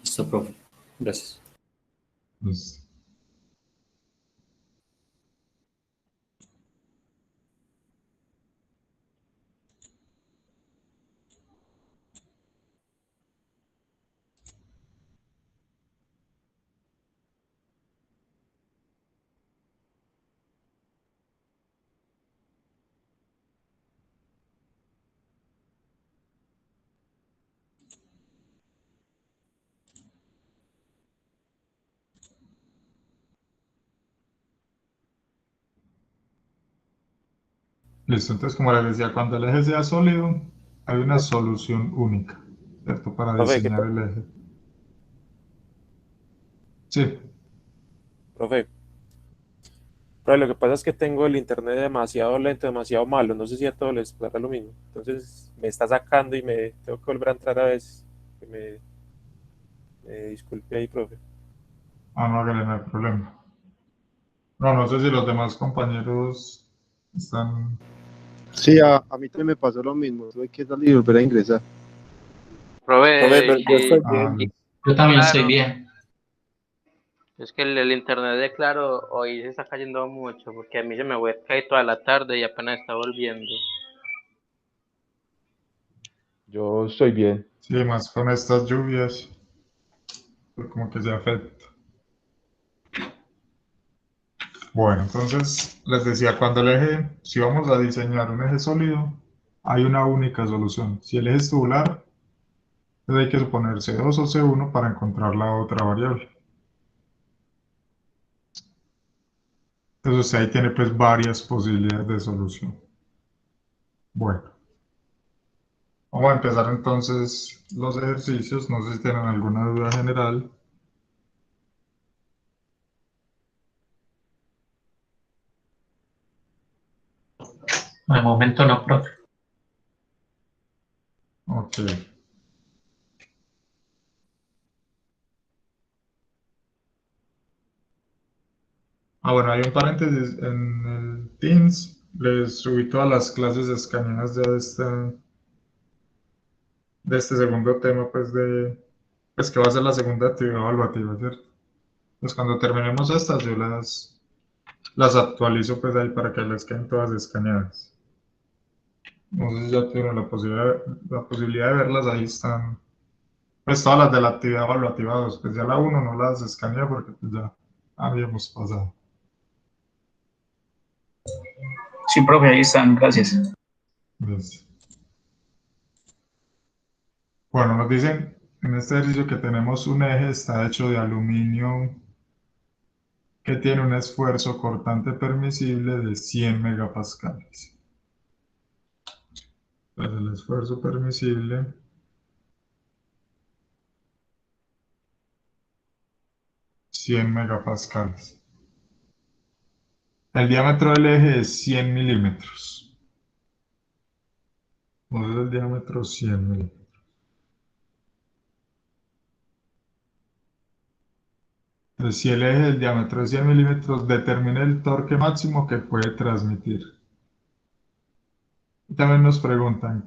Listo, profe. Gracias. Pues, listo, entonces como les decía, cuando el eje sea sólido, hay una solución única, ¿cierto? Para Profe, ¿qué diseñar el eje. Sí. Profe, lo que pasa es que tengo el internet demasiado lento, demasiado malo. No sé si a todos les pasa lo mismo. Entonces me está sacando y me tengo que volver a entrar a veces. Que me disculpe ahí, profe. Ah, no, hágale, no hay problema. No, no sé si los demás compañeros están... Sí, a mí también me pasó lo mismo. Tuve que salir y volver a ingresar. Profe, Profe, yo estoy Ah, bien. Yo también estoy claro, bien. es que el internet de Claro hoy se está cayendo mucho porque a mí se me fue caer toda la tarde y apenas está volviendo. Yo estoy bien. sí, más con estas lluvias, pues como que se afecta. Bueno, entonces les decía, cuando el eje, si vamos a diseñar un eje sólido, hay una única solución. Si el eje es tubular, pues hay que suponer C2 o C1 para encontrar la otra variable. Entonces usted ahí tiene pues varias posibilidades de solución. Bueno, vamos a empezar entonces los ejercicios. No sé si tienen alguna duda general. De momento no, profe. Ok. Ah, bueno, hay un paréntesis en el Teams. Les subí todas las clases escaneadas ya de este segundo tema, pues que va a ser la segunda actividad evaluativa, ¿cierto? Pues cuando terminemos estas, yo las actualizo pues ahí para que les queden todas escaneadas. No sé si ya tienen la posibilidad de verlas, ahí están, pues todas las de la actividad evaluativa 2, pues ya la uno no las escaneé porque pues ya habíamos pasado. Sí, profe, ahí están, gracias. Listo. Bueno, nos dicen en este ejercicio que tenemos un eje, está hecho de aluminio que tiene un esfuerzo cortante permisible de 100 megapascales. Entonces el esfuerzo permisible 100 megapascales. El diámetro del eje es 100 milímetros. Entonces el diámetro 100 milímetros. Entonces si el eje del diámetro es 100 milímetros, determine el torque máximo que puede transmitir. Y también nos preguntan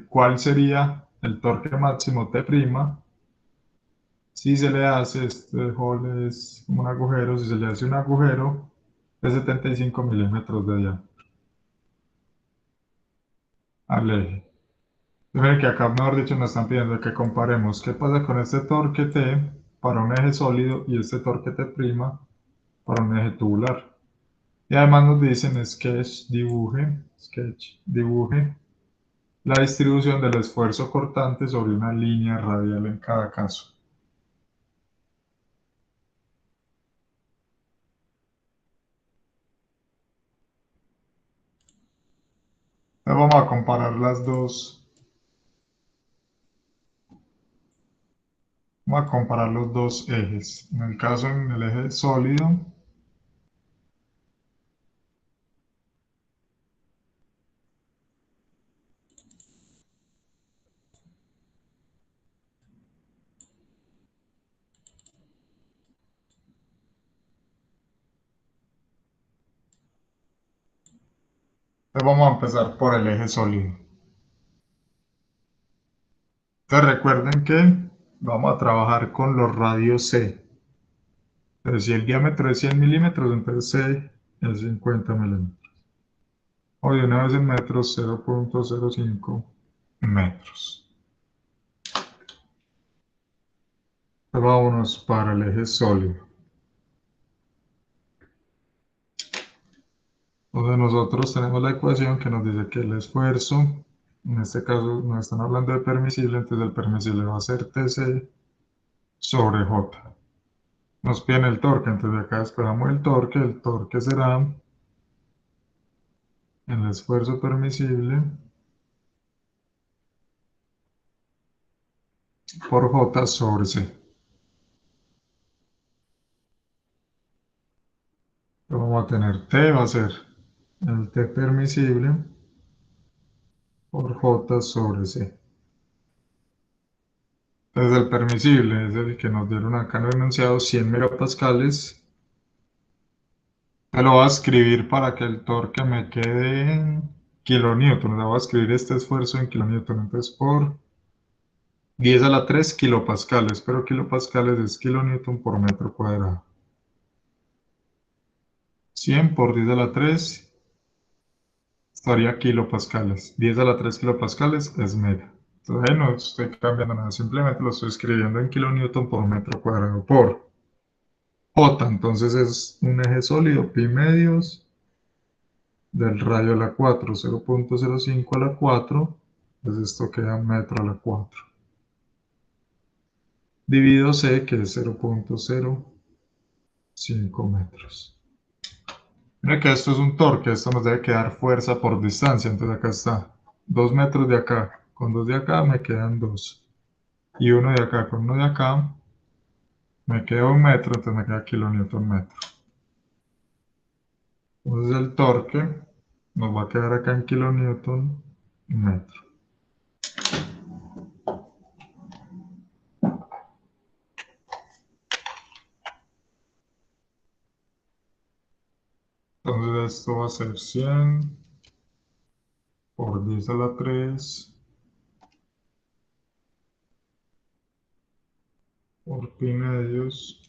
cuál sería el torque máximo T', si se le hace, este hole es como un agujero, si se le hace un agujero de 75 milímetros de diámetro al eje. Miren que acá, mejor dicho, nos están pidiendo que comparemos qué pasa con este torque T para un eje sólido y este torque T' para un eje tubular. Y además nos dicen sketch, dibuje la distribución del esfuerzo cortante sobre una línea radial en cada caso. Entonces vamos a comparar vamos a comparar los dos ejes. En el caso, en el eje sólido, entonces vamos a empezar por el eje sólido. Entonces recuerden que vamos a trabajar con los radios C. Entonces si el diámetro es 100 milímetros, entonces C es 50 milímetros. O de una vez en metros, 0.05 metros. Entonces vámonos para el eje sólido. Entonces nosotros tenemos la ecuación que nos dice que el esfuerzo, en este caso nos están hablando de permisible, entonces el permisible va a ser TC sobre J. Nos piden el torque, entonces de acá esperamos el torque será el esfuerzo permisible por J sobre C. vamos a tener T, va a ser el T permisible por J sobre C. Entonces el permisible es el que nos dieron acá en el enunciado, 100 megapascales. Te lo voy a escribir para que el torque me quede en kilonewton. Le voy a escribir este esfuerzo en kilonewton. Entonces por 10 a la 3 kilopascales, pero kilopascales es kilonewton por metro cuadrado. 100 por 10 a la 3 estaría kilopascales. 10 a la 3 kilopascales es mega. Entonces ahí no estoy cambiando nada, simplemente lo estoy escribiendo en kilonewton por metro cuadrado por J. Entonces es un eje sólido, pi medios del radio a la 4, 0.05 a la 4, pues esto queda metro a la 4. Dividido C, que es 0.05 metros. Mira que esto es un torque, esto nos debe quedar fuerza por distancia, entonces acá está, 2 metros de acá, con 2 de acá me quedan 2, y 1 de acá con 1 de acá, me queda 1 metro, entonces me queda kilonewton metro. Entonces el torque nos va a quedar acá en kilonewton metro. Entonces esto va a ser 100 por 10 a la 3 por pi medios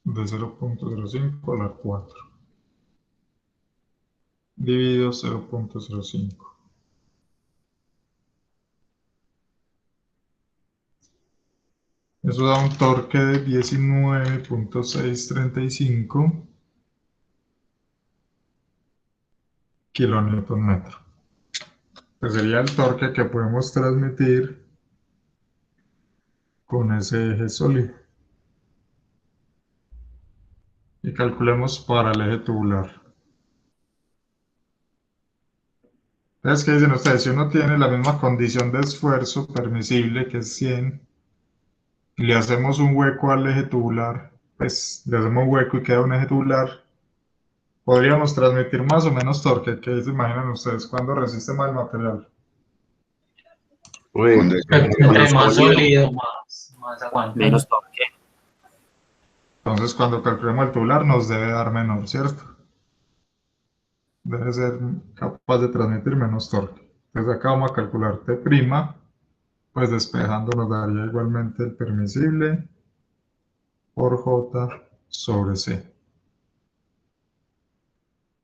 de 0.05 a la 4 dividido 0.05. Eso da un torque de 19.635 kilonewton metro. Que sería el torque que podemos transmitir con ese eje sólido. Y calculemos para el eje tubular. Entonces, ¿qué dicen ustedes? Si uno tiene la misma condición de esfuerzo permisible, que es 100, y le hacemos un hueco al eje tubular, pues le hacemos un hueco y queda un eje tubular, podríamos transmitir más o menos torque. ¿Qué se imaginan ustedes? ¿Cuándo resiste más el material? Cuando es Entre más sólido, más aguante. Menos torque. Entonces, cuando calculemos el tubular, nos debe dar menor, ¿cierto? Debe ser capaz de transmitir menos torque. Entonces, acá vamos a calcular T', pues despejando nos daría igualmente el permisible por J sobre C.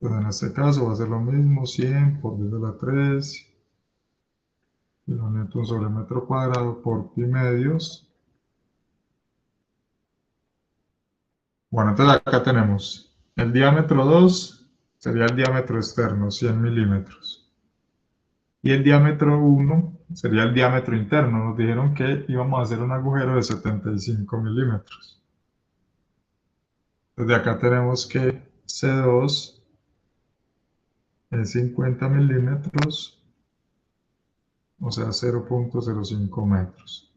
Pues en este caso va a ser lo mismo, 100 por 10 a la 3 kilonewton sobre metro cuadrado por pi medios. Bueno, entonces acá tenemos el diámetro 2, sería el diámetro externo, 100 milímetros. Y el diámetro 1 sería el diámetro interno. Nos dijeron que íbamos a hacer un agujero de 75 milímetros. Desde acá tenemos que C2 es 50 milímetros, o sea 0.05 metros.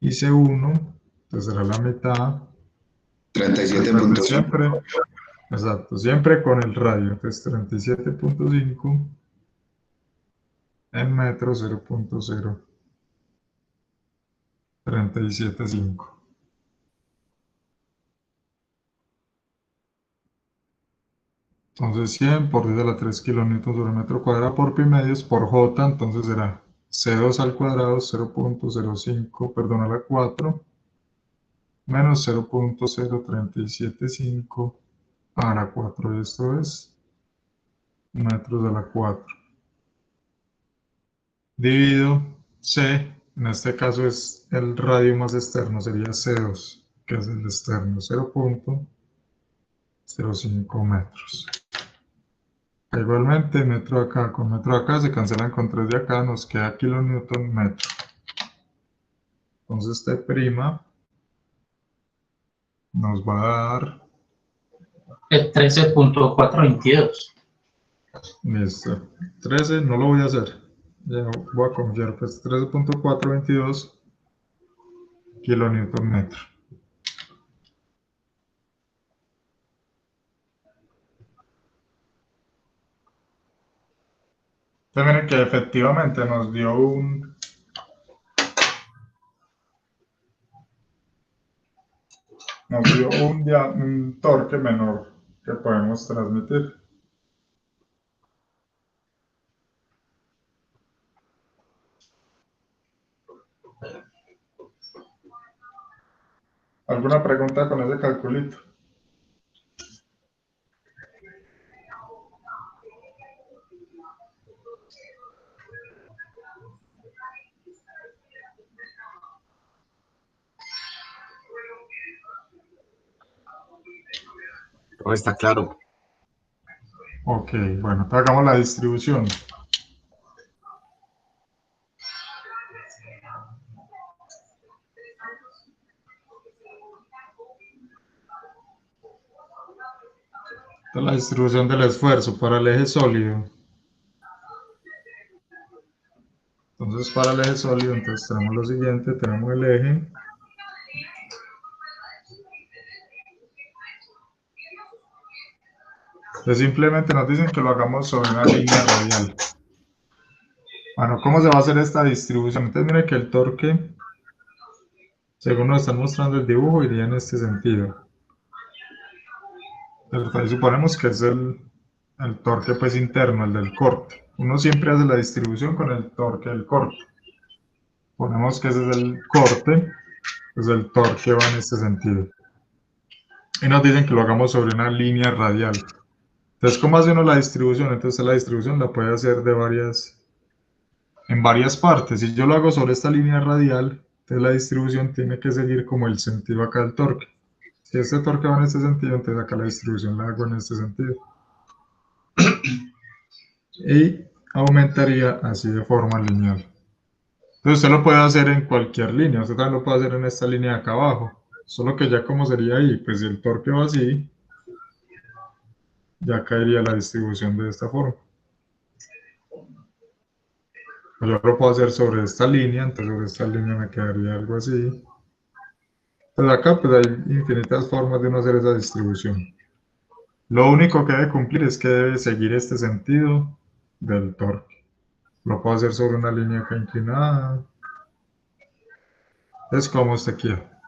Y C1, pues será la mitad. 37.5. Siempre, exacto, siempre con el radio. Entonces 37.5 en metros, 0.0375. Entonces 100 por 10 a la 3 kilonewton sobre metro cuadrado por pi medios por J, entonces será C2 al cuadrado 0.05, perdón, a la 4, menos 0.0375 a la 4, esto es metros a la 4. Dividido C, en este caso es el radio más externo, sería C2, que es el externo, 0.05 metros. Igualmente, metro acá con metro acá se cancelan con 3 de acá, nos queda kilonewton metro. Entonces T' nos va a dar, 13.422. listo, 13, no lo voy a hacer, ya voy a confiar, pues 13.422 kilonewton metro. Entonces miren que efectivamente nos dio un torque menor que podemos transmitir. ¿Alguna pregunta con ese calculito? No, está claro. Ok, bueno, entonces hagamos la distribución. Esta es la distribución del esfuerzo para el eje sólido. Entonces, para el eje sólido, entonces tenemos lo siguiente, tenemos el eje. Entonces, simplemente nos dicen que lo hagamos sobre una línea radial. Bueno, ¿cómo se va a hacer esta distribución? Entonces, miren que el torque, según nos están mostrando el dibujo, iría en este sentido. Entonces, suponemos que es el torque pues interno, el del corte. Uno siempre hace la distribución con el torque del corte. Ponemos que ese es el corte, pues el torque va en este sentido. Y nos dicen que lo hagamos sobre una línea radial. Entonces, ¿cómo hace uno la distribución? Entonces, la distribución la puede hacer en varias partes. Si yo lo hago sobre esta línea radial, entonces la distribución tiene que seguir como el sentido acá del torque. Si este torque va en este sentido, entonces acá la distribución la hago en este sentido. Y aumentaría así de forma lineal. Entonces usted lo puede hacer en cualquier línea, usted también lo puede hacer en esta línea de acá abajo. Solo que ya como sería ahí, pues si el torque va así, ya caería la distribución de esta forma. Yo lo puedo hacer sobre esta línea, entonces sobre esta línea me quedaría algo así. Pues acá pues hay infinitas formas de uno hacer esa distribución. Lo único que debe cumplir es que debe seguir este sentido del torque. Lo puedo hacer sobre una línea acá inclinada. Es como usted quiera.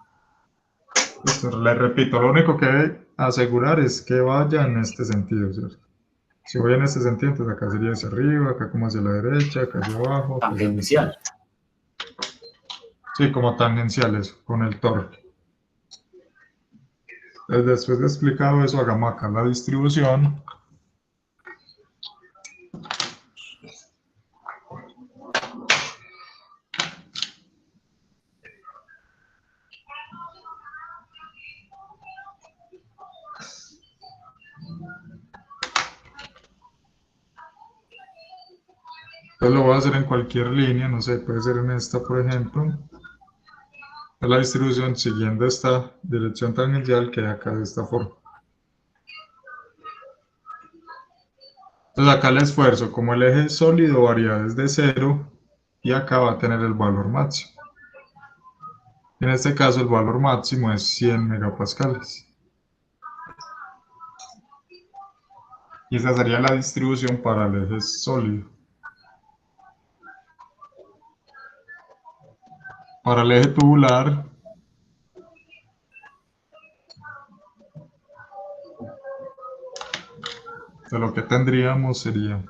Entonces, le repito, lo único que debe asegurar es que vaya en este sentido, ¿cierto? Si voy en este sentido, entonces acá sería hacia arriba, acá como hacia la derecha, acá hacia abajo. Tangencial. Sí, como tangenciales, con el torque. Entonces, después de explicado eso, hagamos acá la distribución. Entonces lo voy a hacer en cualquier línea, no sé, puede ser en esta, por ejemplo. Es la distribución siguiendo esta dirección tangencial que hay acá de esta forma. Entonces acá el esfuerzo, como el eje sólido varía desde 0 y acá va a tener el valor máximo. En este caso el valor máximo es 100 megapascales. Y esa sería la distribución para el eje sólido. Para el eje tubular, de lo que tendríamos sería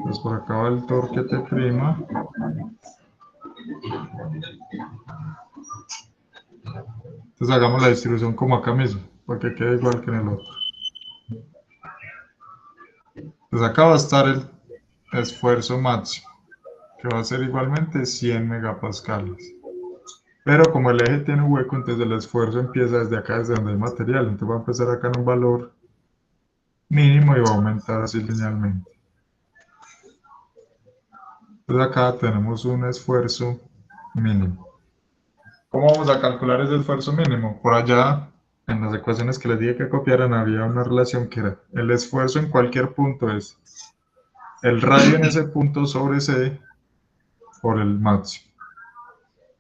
pues por acá va el torque T'. Entonces hagamos la distribución como acá mismo, para que quede igual que en el otro. Pues acá va a estar el esfuerzo máximo, que va a ser igualmente 100 megapascales. Pero como el eje tiene un hueco, entonces el esfuerzo empieza desde acá, desde donde hay material. Entonces va a empezar acá en un valor mínimo y va a aumentar así linealmente. Entonces acá tenemos un esfuerzo mínimo. ¿Cómo vamos a calcular ese esfuerzo mínimo? Por allá, en las ecuaciones que les dije que copiaran, había una relación que era el esfuerzo en cualquier punto es el radio en ese punto sobre C por el máximo.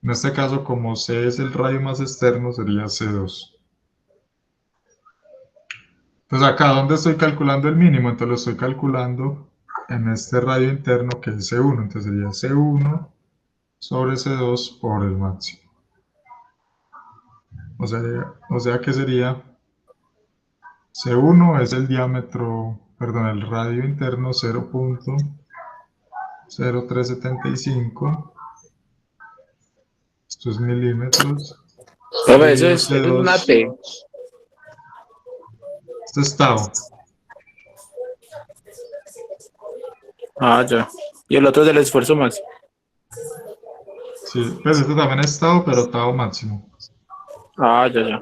En este caso, como C es el radio más externo, sería C2. Entonces acá donde estoy calculando el mínimo, entonces lo estoy calculando en este radio interno que es C1, entonces sería C1 sobre C2 por el máximo. O sea que sería C1 es el diámetro, perdón, el radio interno 0.0375, esto es milímetros. Profe, eso Dividido es una C2, T. esto es tau. Ah, ya. Y el otro es del esfuerzo máximo. Sí, pues este también es tau, pero tau máximo. Ah, ya.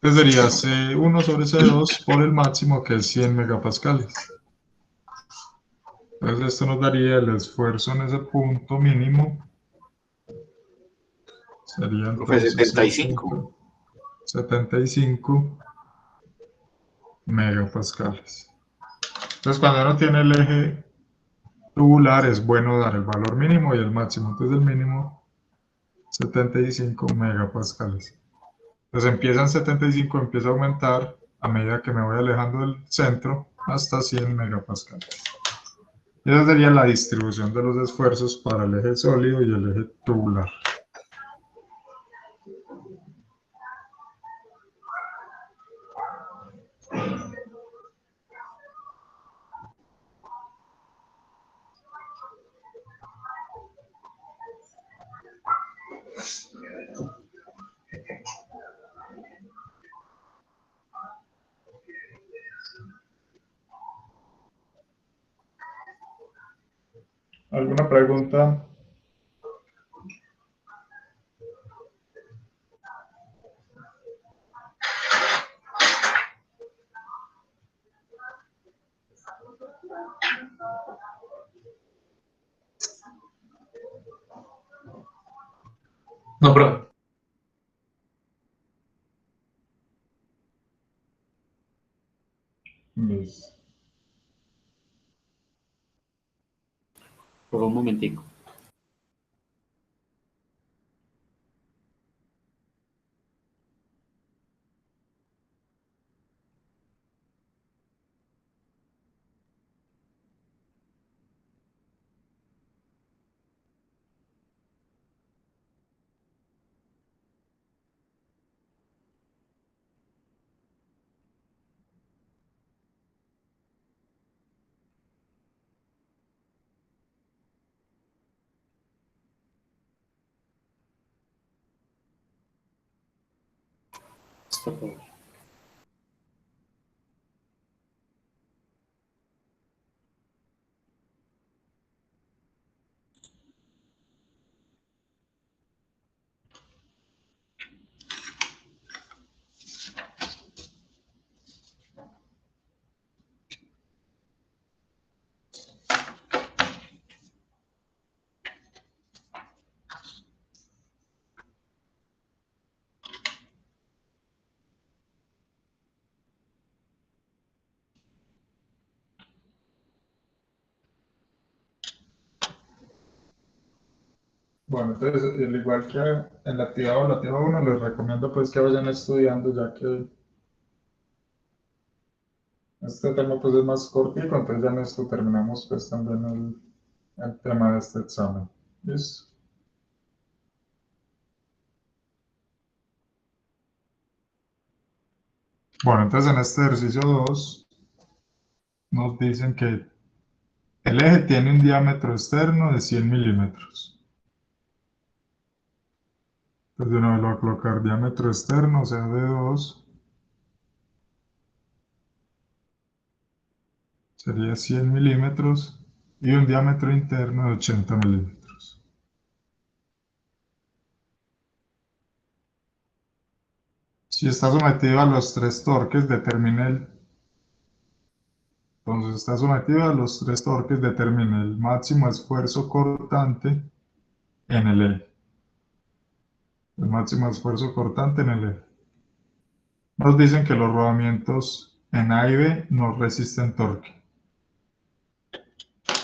Entonces sería C1 sobre C2 por el máximo, que es 100 megapascales. Entonces esto nos daría el esfuerzo en ese punto mínimo. Sería entonces 75. 75 megapascales. Entonces cuando uno tiene el eje tubular es bueno dar el valor mínimo y el máximo. Entonces el mínimo 75 megapascales. Entonces empieza en 75, empieza a aumentar a medida que me voy alejando del centro hasta 100 megapascales. Y esa sería la distribución de los esfuerzos para el eje sólido y el eje tubular. ¿Alguna pregunta? No, profe. Listo. Por un momentico. Listo, profe. Bueno, entonces, al igual que en la actividad 1, les recomiendo pues que vayan estudiando, ya que este tema pues es más cortito, entonces ya en esto terminamos pues también el tema de este examen. ¿Listo? Bueno, entonces en este ejercicio 2 nos dicen que el eje tiene un diámetro externo de 100 milímetros. Entonces de una vez lo voy a colocar diámetro externo, o sea de 2, sería 100 milímetros, y un diámetro interno de 80 milímetros. Si está sometido a los tres torques, entonces está sometido a los tres torques, determine el máximo esfuerzo cortante en el eje. El máximo esfuerzo cortante en el eje. Nos dicen que los rodamientos en A y B no resisten torque.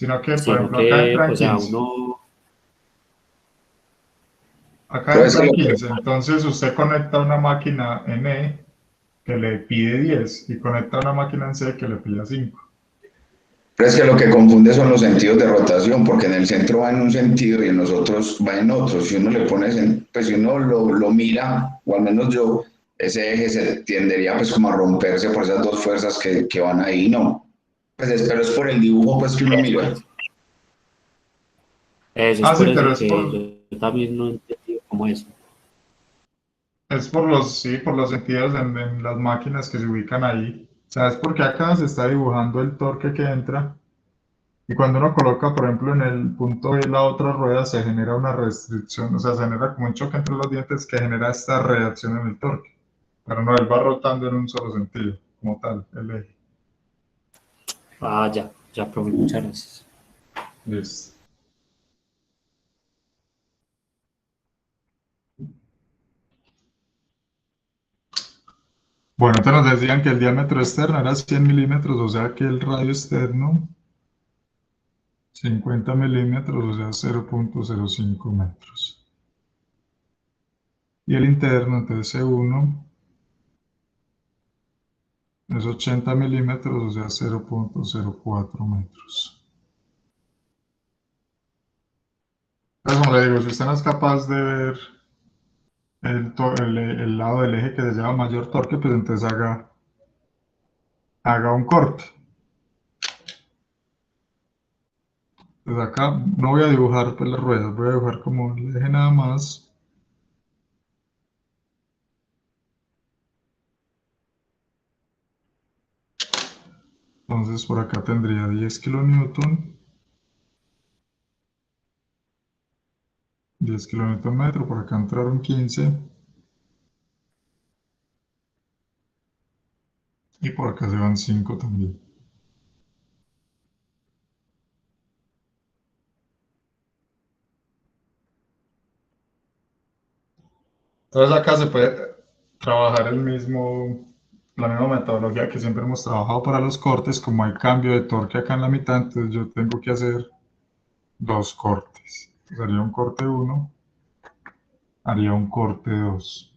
Sino que, por sino ejemplo, acá que, entran o sea, 15. uno, Acá Pero es que entran lo 15. Entonces usted conecta una máquina en E que le pide 10 y conecta una máquina en C que le pide 5. pero es que lo que confunde son los sentidos de rotación, porque en el centro va en un sentido y en los otros va en otro. Si uno le pone, pues si uno lo mira, o al menos yo, ese eje se tendería pues como a romperse por esas dos fuerzas que van ahí, ¿no? Pues pero es por el dibujo pues que uno mira. eso es Ah, sí, por pero eso que yo también no he entendido cómo eso. es por sí, por los sentidos en las máquinas que se ubican ahí. ¿Sabes por qué acá se está dibujando el torque que entra? Y cuando uno coloca, por ejemplo, en el punto de la otra rueda, se genera una restricción, o sea, se genera como un choque entre los dientes que genera esta reacción en el torque. Pero no, él va rotando en un solo sentido, como tal, el eje. Ah, ya, profe, muchas gracias. Listo. Bueno, entonces nos decían que el diámetro externo era 100 milímetros, o sea que el radio externo 50 milímetros, o sea 0,05 metros. Y el interno, entonces C1 es 80 milímetros, o sea 0,04 metros. Entonces, como le digo, si usted no es capaz de ver el lado del eje que se llama mayor torque, pues entonces haga un corte. Entonces acá no voy a dibujar pues las ruedas, voy a dibujar como el eje nada más. Entonces por acá tendría 10 kilonewton, 10 kilonewton metro, por acá entraron 15 y por acá se van 5 también. Entonces acá se puede trabajar la misma metodología que siempre hemos trabajado para los cortes. Como hay cambio de torque acá en la mitad, entonces yo tengo que hacer dos cortes. Entonces haría un corte 1, haría un corte 2.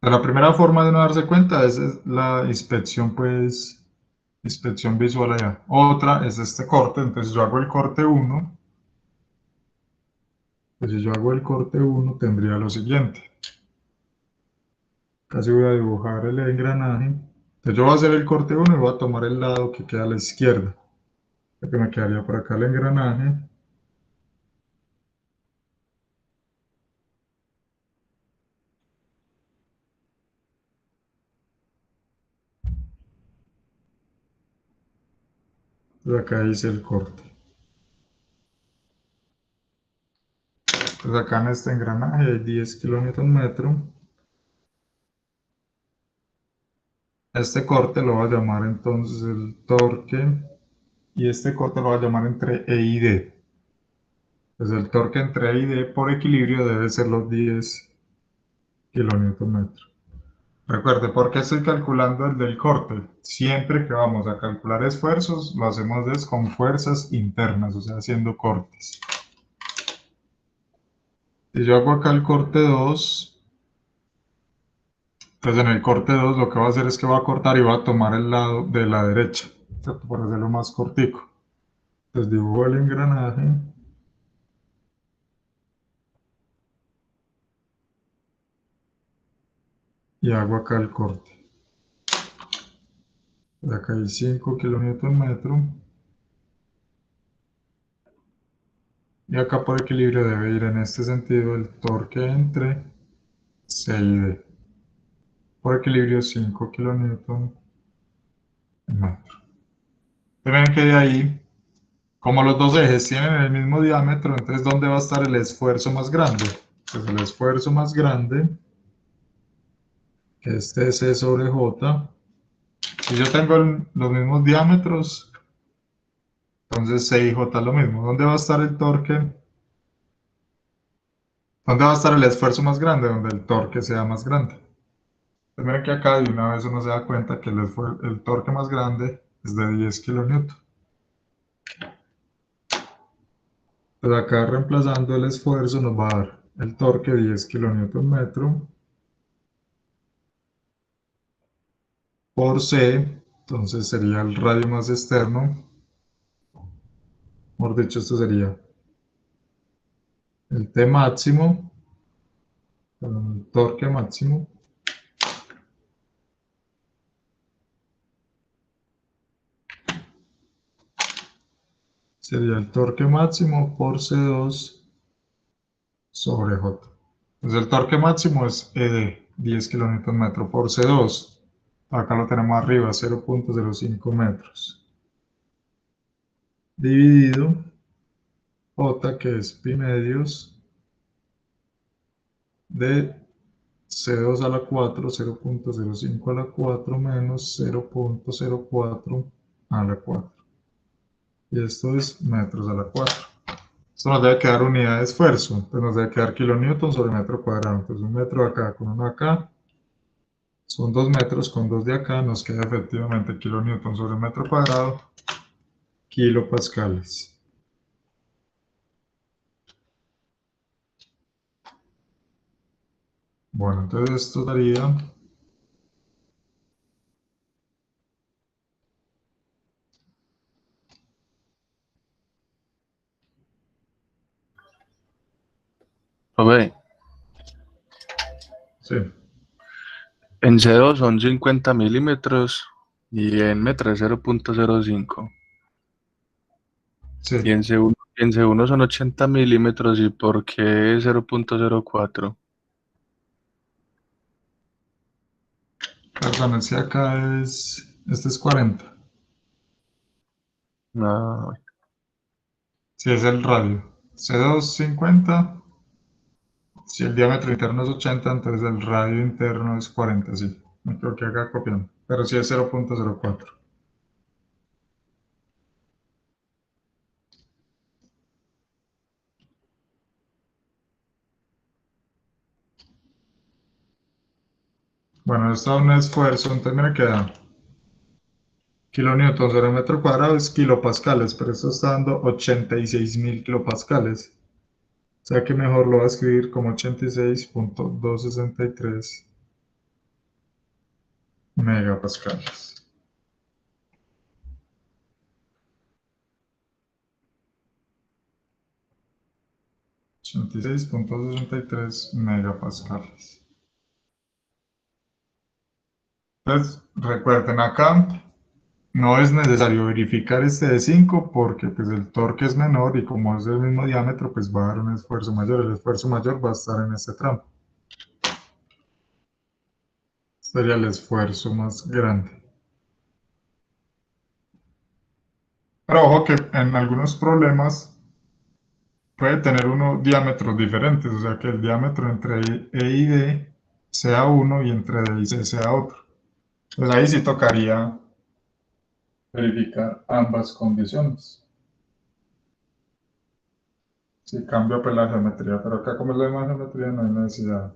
La primera forma de no darse cuenta es la inspección, pues, inspección visual allá. Otra es este corte, entonces yo hago el corte 1. Pues si yo hago el corte 1 tendría lo siguiente. Casi voy a dibujar el engranaje. Entonces yo voy a hacer el corte 1 y voy a tomar el lado que queda a la izquierda. Que me quedaría por acá el engranaje. Entonces acá hice el corte. Entonces acá en este engranaje hay 10 kilonewton metro. Este corte lo voy a llamar entonces el torque. Y este corte lo voy a llamar entre E y D. Pues el torque entre E y D por equilibrio debe ser los 10 kilonewton metro. Recuerde, ¿por qué estoy calculando el del corte? Siempre que vamos a calcular esfuerzos, lo hacemos con fuerzas internas, o sea, haciendo cortes. Si yo hago acá el corte 2, pues en el corte 2 lo que voy a hacer es que voy a cortar y voy a tomar el lado de la derecha, ¿cierto? Para hacerlo más cortico. Entonces dibujo el engranaje. Y hago acá el corte. De acá hay 5 kilonewton metro. Y acá por equilibrio debe ir en este sentido el torque entre C y D. Por equilibrio 5 kilonewton metro. Ven que de ahí, como los dos ejes tienen el mismo diámetro, entonces ¿dónde va a estar el esfuerzo más grande? Pues el esfuerzo más grande, que este es C sobre J. Si yo tengo los mismos diámetros, entonces C y J es lo mismo. ¿Dónde va a estar el torque? ¿Dónde va a estar el esfuerzo más grande? Donde el torque sea más grande. Miren que acá de una vez uno se da cuenta que el torque más grande es de 10 kilonewton. Pues acá reemplazando el esfuerzo nos va a dar el torque 10 kilonewton metro por C, entonces sería el radio más externo. Mejor dicho, esto sería el T máximo, el torque máximo, sería el torque máximo por C2 sobre J. Entonces el torque máximo es ED, 10 kilonewton metro por C2. Acá lo tenemos arriba, 0.05 metros. Dividido J, que es pi medios de C2 a la 4, 0.05 a la 4 menos 0.04 a la 4. Y esto es metros a la 4. Esto nos debe quedar unidad de esfuerzo. Entonces nos debe quedar kilonewton sobre metro cuadrado. Entonces un metro acá con uno acá. Son 2 metros con 2 de acá. Nos queda efectivamente kilonewton sobre metro cuadrado. Kilopascales. Bueno, entonces esto daría Profe, sí, en C2 son 50 milímetros y en metro es 0.05. sí. Y en C1 son 80 milímetros y ¿por qué 0.04? Perdón, ese acá es, este es 40. No, Si es el radio. C2 50. Si el diámetro interno es 80, entonces el radio interno es 40, sí. Me creo que acá copiando. Pero sí es 0.04. Bueno, esto es un esfuerzo, entonces mira que da kilonewton sobre metro cuadrado es kilopascales, pero esto está dando 86.000 kilopascales. O sea que mejor lo voy a escribir como 86.263 megapascales. 86.63 megapascales. Entonces, recuerden acá, no es necesario verificar este de 5 porque pues, el torque es menor y como es del mismo diámetro, pues va a dar un esfuerzo mayor. El esfuerzo mayor va a estar en este tramo. Sería el esfuerzo más grande. Pero ojo que en algunos problemas puede tener uno diámetros diferentes, o sea que el diámetro entre E y D sea uno y entre D y C sea otro. Pues ahí sí tocaría verificar ambas condiciones. Si cambia pues la geometría, pero acá como es la misma geometría no hay necesidad.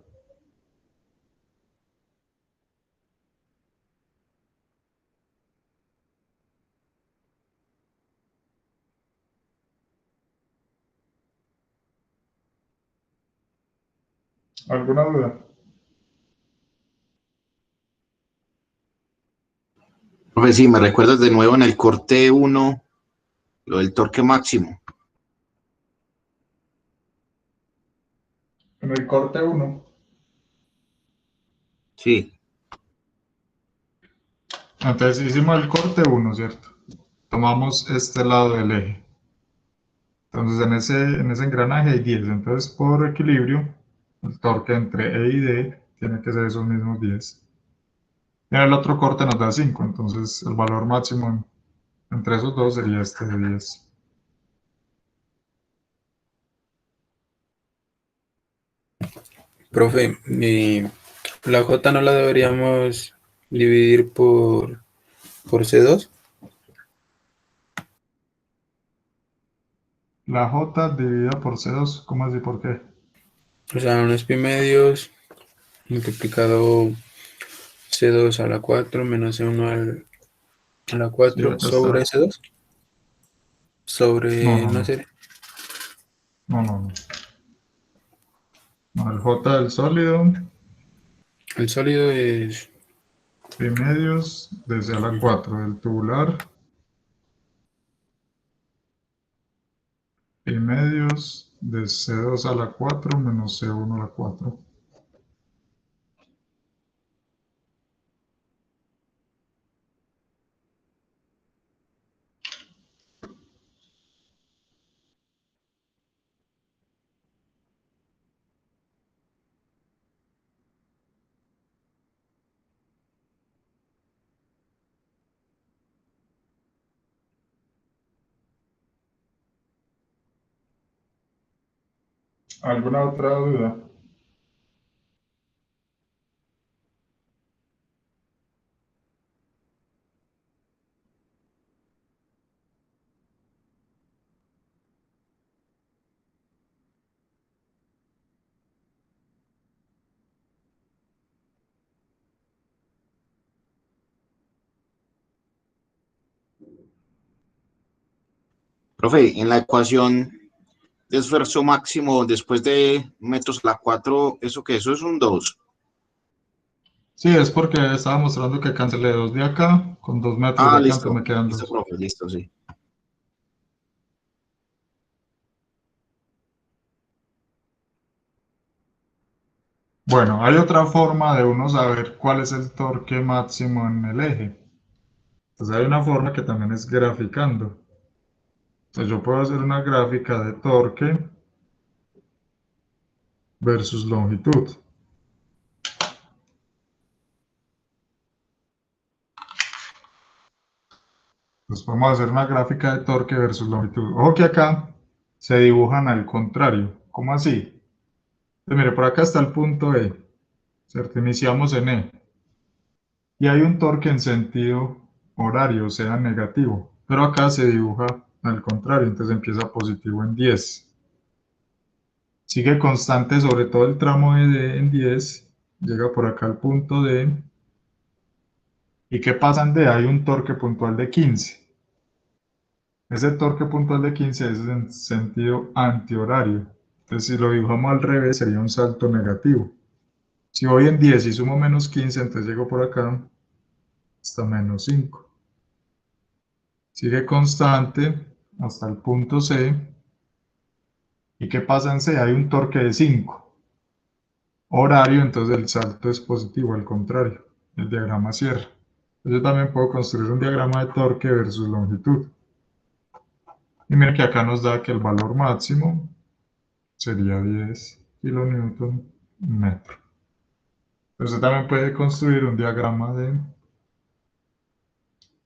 ¿Alguna duda? Profe, sí, me recuerdas de nuevo en el corte 1, lo del torque máximo. En el corte 1. Sí, Entonces hicimos el corte 1, ¿cierto? Tomamos este lado del eje. Entonces en ese engranaje hay 10. Entonces por equilibrio, el torque entre E y D tiene que ser esos mismos 10. Y en el otro corte nos da 5. Entonces el valor máximo entre esos dos sería este de 10. profe, ¿y la J no la deberíamos dividir por C2? La J dividida por C2, ¿cómo así? ¿Por qué? O sea, unos pi medios multiplicado C2 a la 4 menos C1 A la Sí, 4 acá sobre está. S2. No, Sobre, no, no no. sé. No, no, no. No, el J del sólido, El sólido es. pi medios desde a la 4 del tubular, pi medios de C2 a la 4 menos C1 a la 4. ¿Alguna otra duda? Profe, en la ecuación de esfuerzo máximo después de metros a la 4, ¿eso qué? Eso es un 2. Sí, es porque estaba mostrando que cancelé 2 de acá con 2 metros de Ah, acá, entonces listo. me quedan Listo, 2. profe, listo, sí. Bueno, hay otra forma de uno saber cuál es el torque máximo en el eje. Entonces hay una forma que también es graficando. Entonces yo puedo hacer una gráfica de torque versus longitud. Entonces podemos hacer una gráfica de torque versus longitud. Ojo que acá se dibujan al contrario. ¿Cómo así? Entonces, mire, por acá está el punto E, ¿cierto? Iniciamos en E. Y hay un torque en sentido horario, o sea, negativo. Pero acá se dibuja al contrario, entonces empieza positivo en 10. Sigue constante sobre todo el tramo de D en 10. Llega por acá al punto D. ¿Y qué pasa en D? Hay un torque puntual de 15. Ese torque puntual de 15 es en sentido antihorario. Entonces, si lo dibujamos al revés, sería un salto negativo. Si voy en 10 y sumo menos 15, entonces llego por acá hasta menos 5. Sigue constante hasta el punto C. ¿Y qué pasa en C? Hay un torque de 5. Horario, entonces el salto es positivo, al contrario. El diagrama cierra. Yo también puedo construir un diagrama de torque versus longitud. Y mira que acá nos da que el valor máximo sería 10 kilonewton metro. Usted también puede construir un diagrama de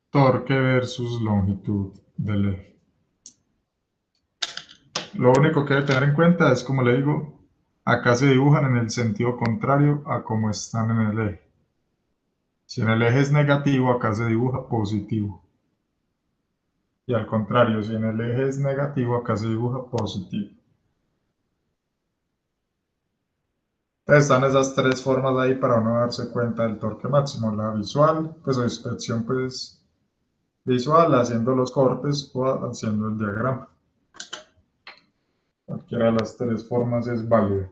torque versus longitud del eje. Lo único que debe tener en cuenta es, como le digo, acá se dibujan en el sentido contrario a como están en el eje. Si en el eje es negativo, acá se dibuja positivo. Y al contrario, si en el eje es negativo, acá se dibuja positivo. Entonces están esas tres formas ahí para uno darse cuenta del torque máximo. La visual, pues o inspección pues, visual, haciendo los cortes o haciendo el diagrama. Cualquiera de las tres formas es válida.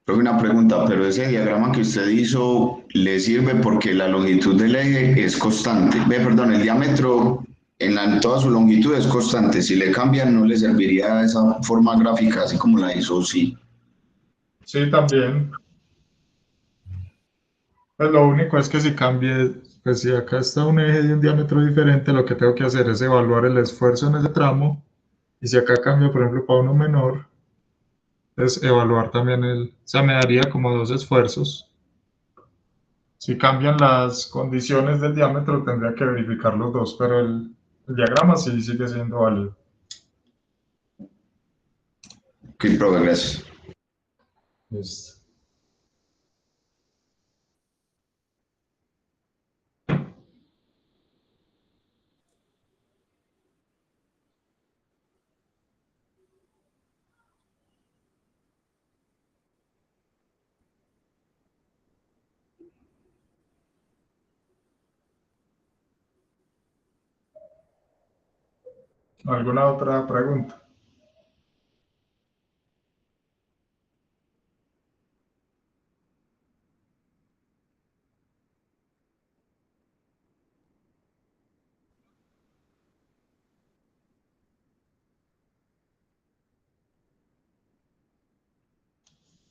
Pero una pregunta, pero ese diagrama que usted hizo le sirve porque la longitud del eje es constante. Ve, perdón, el diámetro en toda su longitud es constante. Si le cambian, no le serviría esa forma gráfica así como la hizo, sí. Sí, también. Pues lo único es que si cambie, pues si acá está un eje de un diámetro diferente, lo que tengo que hacer es evaluar el esfuerzo en ese tramo. Y si acá cambio, por ejemplo, para uno menor, es evaluar también o sea, me daría como dos esfuerzos. Si cambian las condiciones del diámetro, tendría que verificar los dos, pero el diagrama sí sigue siendo válido. Ok, profe, gracias. Listo. ¿Alguna otra pregunta?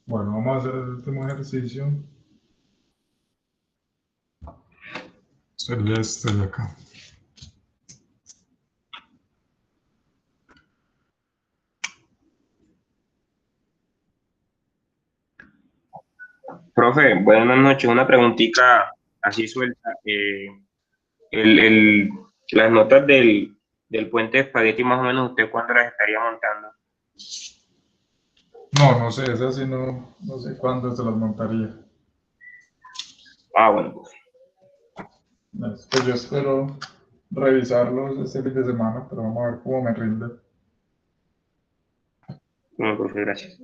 Bueno, vamos a hacer el último ejercicio. Sería este de acá. Profe, buenas noches. Una preguntita así suelta. El, las notas del puente de espagueti, más o menos, ¿usted cuándo las estaría montando? No, no sé, esa sí no sé cuándo se las montaría. Ah, bueno, pues. Pues yo espero revisarlos este fin de semana, pero vamos a ver cómo me rinde. Bueno, profe, gracias.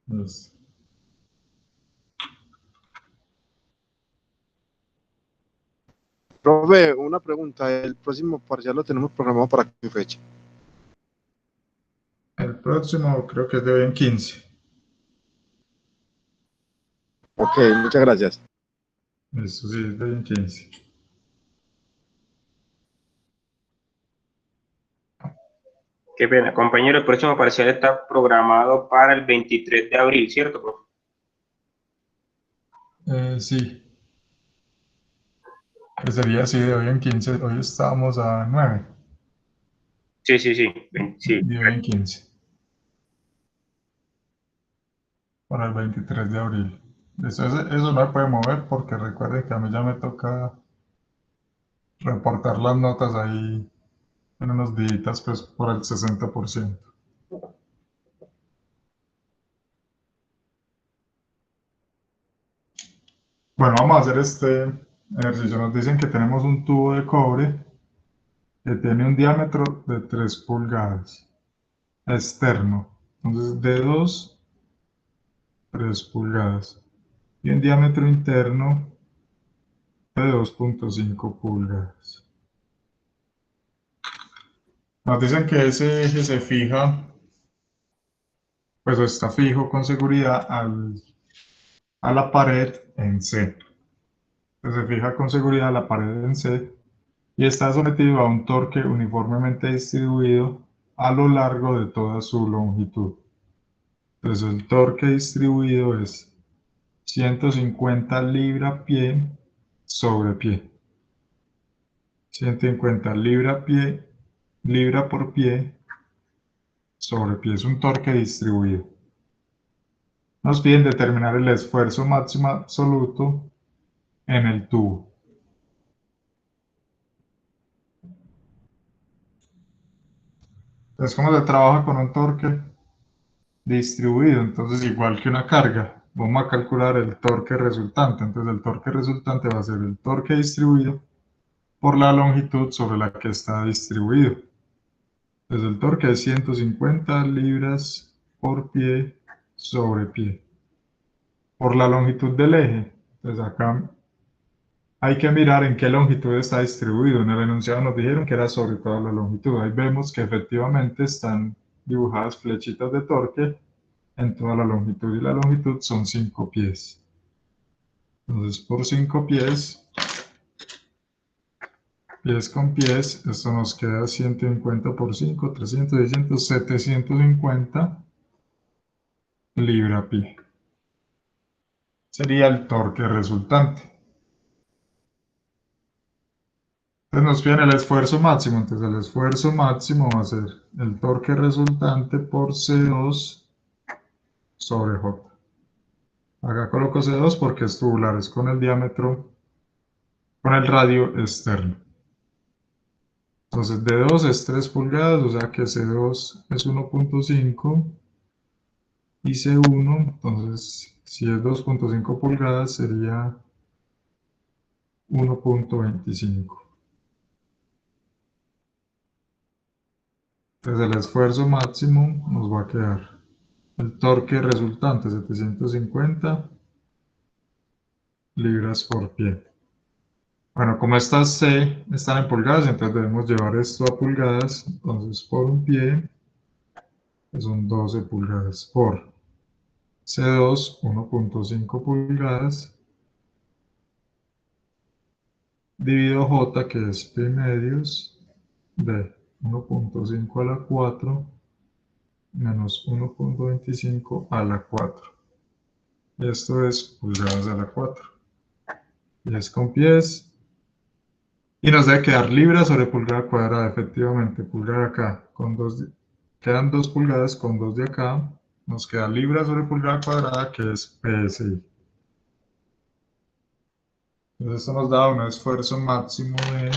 Listo. Profe, una pregunta. ¿El próximo parcial lo tenemos programado para qué fecha? El próximo creo que es de hoy en 15. Ok, muchas gracias. Eso sí, es de hoy en 15. Qué pena. Compañero, el próximo parcial está programado para el 23 de abril, ¿cierto, profe? Sí, pues sería así de hoy en 15. Hoy estamos a 9 Sí, sí, sí. Sí. de hoy en 15. Para el 23 de abril. Eso no se puede mover porque recuerden que a mí ya me toca reportar las notas ahí en unos días, pues por el 60%. Bueno, vamos a hacer este ejercicio. Nos dicen que tenemos un tubo de cobre que tiene un diámetro de 3 pulgadas externo. Entonces, de 2, 3 pulgadas. Y un diámetro interno de 2,5 pulgadas. Nos dicen que ese eje se fija, pues está fijo con seguridad a la pared en C. Se fija con seguridad a la pared en C y está sometido a un torque uniformemente distribuido a lo largo de toda su longitud. Entonces el torque distribuido es 150 libra-pie sobre pie. 150 libra por pie sobre pie. Es un torque distribuido. Nos piden determinar el esfuerzo máximo absoluto en el tubo. Entonces, ¿cómo se trabaja con un torque distribuido? Entonces, igual que una carga, vamos a calcular el torque resultante. Entonces, el torque resultante va a ser el torque distribuido por la longitud sobre la que está distribuido. Entonces, el torque es 150 libras por pie sobre pie. Por la longitud del eje, entonces acá hay que mirar en qué longitud está distribuido. En el enunciado nos dijeron que era sobre toda la longitud. Ahí vemos que efectivamente están dibujadas flechitas de torque en toda la longitud y la longitud son 5 pies. Entonces por 5 pies, pies con pies, esto nos queda 150 por 5, 300, 600, 750 libra-pie. Sería el torque resultante. Entonces nos piden el esfuerzo máximo, entonces el esfuerzo máximo va a ser el torque resultante por C2 sobre J. Acá coloco C2 porque es tubular, es con el diámetro, con el radio externo. Entonces D2 es 3 pulgadas, o sea que C2 es 1,5 y C1, entonces si es 2,5 pulgadas sería 1,25. Entonces el esfuerzo máximo nos va a quedar el torque resultante 750 libras por pie. Bueno, como estas C están en pulgadas, entonces debemos llevar esto a pulgadas. Entonces, por un pie, que son 12 pulgadas, por C2, 1.5 pulgadas, dividido J, que es pi medios, de 1.5 a la 4, menos 1.25 a la 4. Y esto es pulgadas a la 4. Y es con pies. Y nos debe quedar libra sobre pulgada cuadrada, efectivamente, pulgada acá, quedan 2 pulgadas con 2 de acá, nos queda libra sobre pulgada cuadrada, que es PSI. Entonces esto nos da un esfuerzo máximo de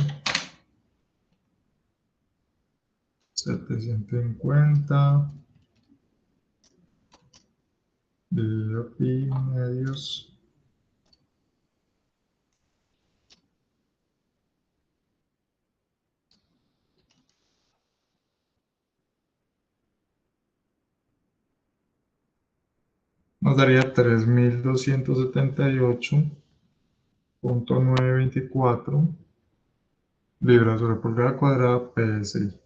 750 dividido pi medios. Nos daría 3278.924 libras sobre pulgada cuadrada PSI.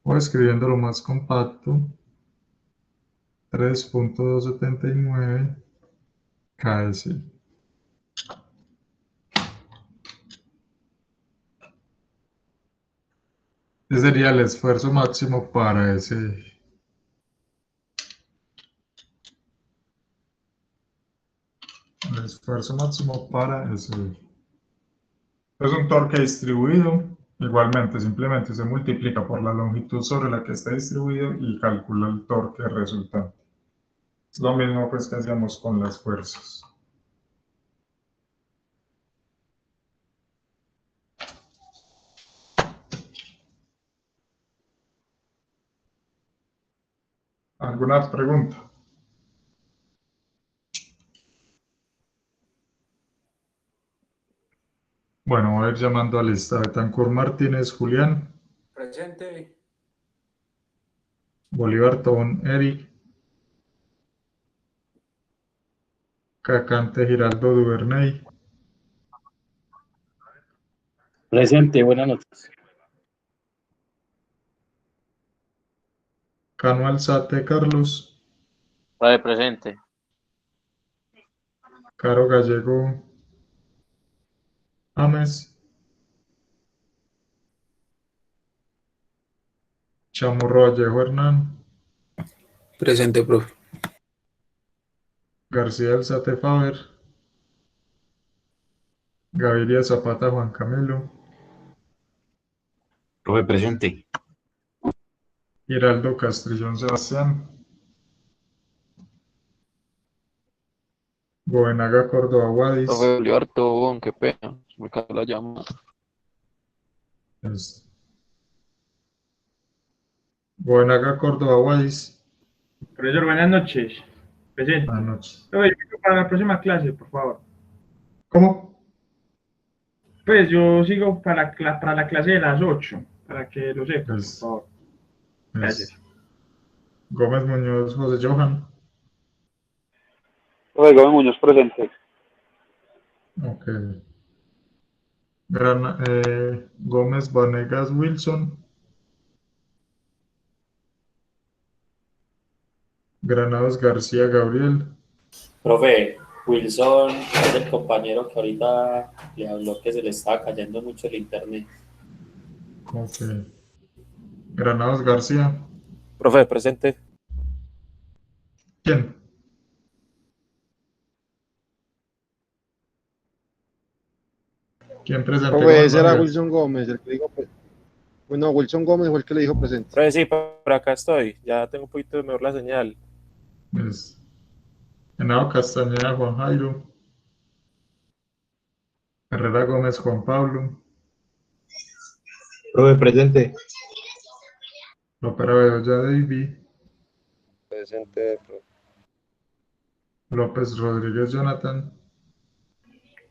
O escribiéndolo más compacto, 3.279 KSI. Ese sería el esfuerzo máximo para ese eje. El esfuerzo máximo para ese eje. Es un torque distribuido. Igualmente, simplemente se multiplica por la longitud sobre la que está distribuido y calcula el torque resultante. Es lo mismo pues que hacíamos con las fuerzas. ¿Alguna pregunta? Bueno, voy a ir llamando a lista. Betancourt Martínez Julián. Presente. Bolívar Tobón Eric. Cacante Giraldo Duvernay. Presente, buenas noches. Cano Alzate Carlos. Presente. Caro Gallego Ames. Chamorro Vallejo Hernán. Presente, profe. García Alzate Faber. Gaviria Zapata Juan Camilo. Profe, presente. Giraldo Castrillón Sebastián. Goenaga Córdoba Guadis. Profe Bolívar Tobón, qué pena, me cayó la llamada. Goenaga Córdoba Guadis. Profesor, buenas noches. Presente. Buenas noches. Oye, para la próxima clase, por favor. ¿Cómo? Pues yo sigo para la clase de las 8, para que lo sepan, por favor. Gracias. Gómez Muñoz José Johan. Profe Gómez Muñoz, presente. Ok. Gómez Vanegas Wilson. Granados García Gabriel. Profe, Wilson es el compañero que ahorita le habló que se le estaba cayendo mucho el internet. Ok. Granados García. Profe, presente. ¿Quién? ¿Quién presente? Profe, ese era Wilson Gómez, el que dijo, bueno, Wilson Gómez fue el que le dijo presente. Profe, sí, por acá estoy. Ya tengo un poquito mejor la señal. Henao Castañeda Juan Jairo. Herrera Gómez Juan Pablo. Profe, presente. Lopera Bedoya David. Presente, profe. López Rodríguez Jonathan.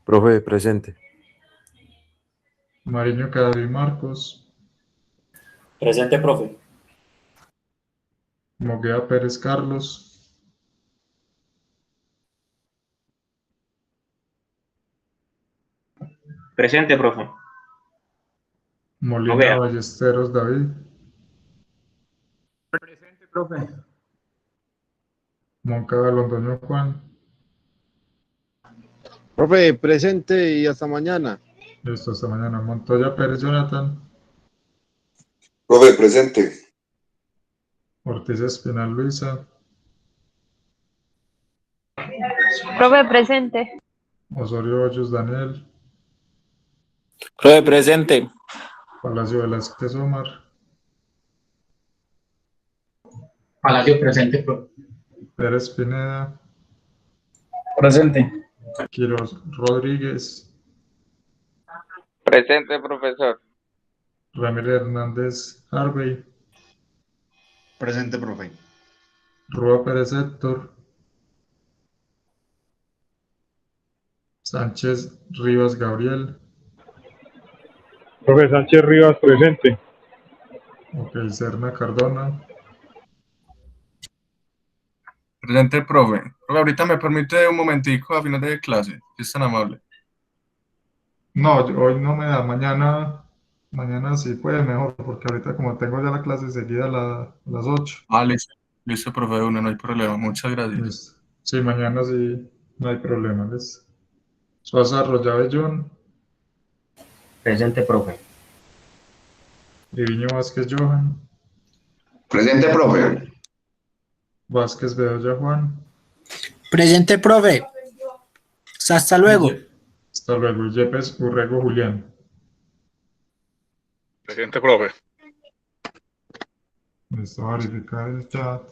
Profe, presente. Mariño Cadavid Marcos. Presente, profe. Moguea Pérez Carlos. Presente, profe. Molina vea. Ballesteros David. Presente, profe. Moncada Londoño Juan. Profe, presente y hasta mañana. Listo, hasta mañana. Montoya Pérez Jonathan. Profe, presente. Ortiz Espinal Luisa. Profe, presente. Osorio Hoyos Daniel. Profe, presente. Palacio Velázquez Omar. Palacio presente, profe. Pérez Pineda. Presente. Quiroz Rodríguez. Presente, profesor. Ramírez Hernández Harvey. Presente, profe. Rúa Pérez Héctor. Sánchez Rivas Gabriel. Profe Sánchez Rivas, presente. Ok, Serna Cardona. Presente, profe. Profe, ahorita me permite un momentico a final de clase, si es tan amable. No, hoy no me da. Mañana sí puede mejor, porque ahorita como tengo ya la clase seguida a las 8. Ah, listo. Listo, profe, de una, no hay problema. Muchas gracias. Listo. Sí, mañana sí, no hay problema. ¿Les? Sosa Arroyave Presente, profe. Triviño Vázquez Johan. Presente, profe. Vázquez Bedoya Juan. Presente, profe. Hasta luego. Hasta luego. Yepes Urrego Julián. Presente, profe. Listo, verificar el chat.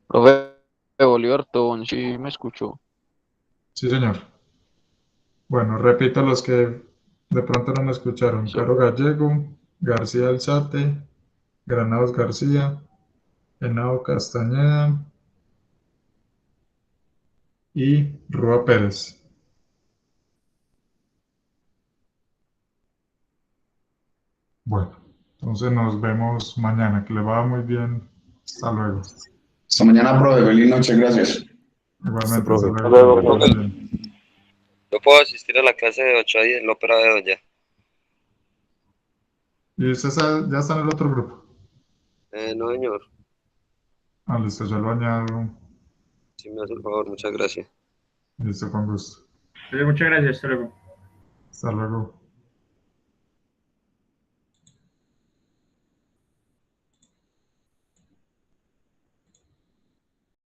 Profe Bolívar Tobón, sí me escuchó. Sí, señor. Bueno, repito los que de pronto no me escucharon. Caro Gallego, García Alzate, Granados García, Henao Castañeda y Rúa Pérez. Bueno, entonces nos vemos mañana. Que le vaya muy bien. Hasta luego. Hasta mañana, profe. Feliz noche. Gracias. Igualmente, profe. hasta luego. Que le vaya bien. Yo puedo asistir a la clase de 8 a 10 en la ópera de Doña. ¿Y usted ya está en el otro grupo? No, señor. Ah, listo, ya lo añado. Si me hace el favor, muchas gracias. Listo, con gusto. Muchas gracias, hasta luego. Hasta luego.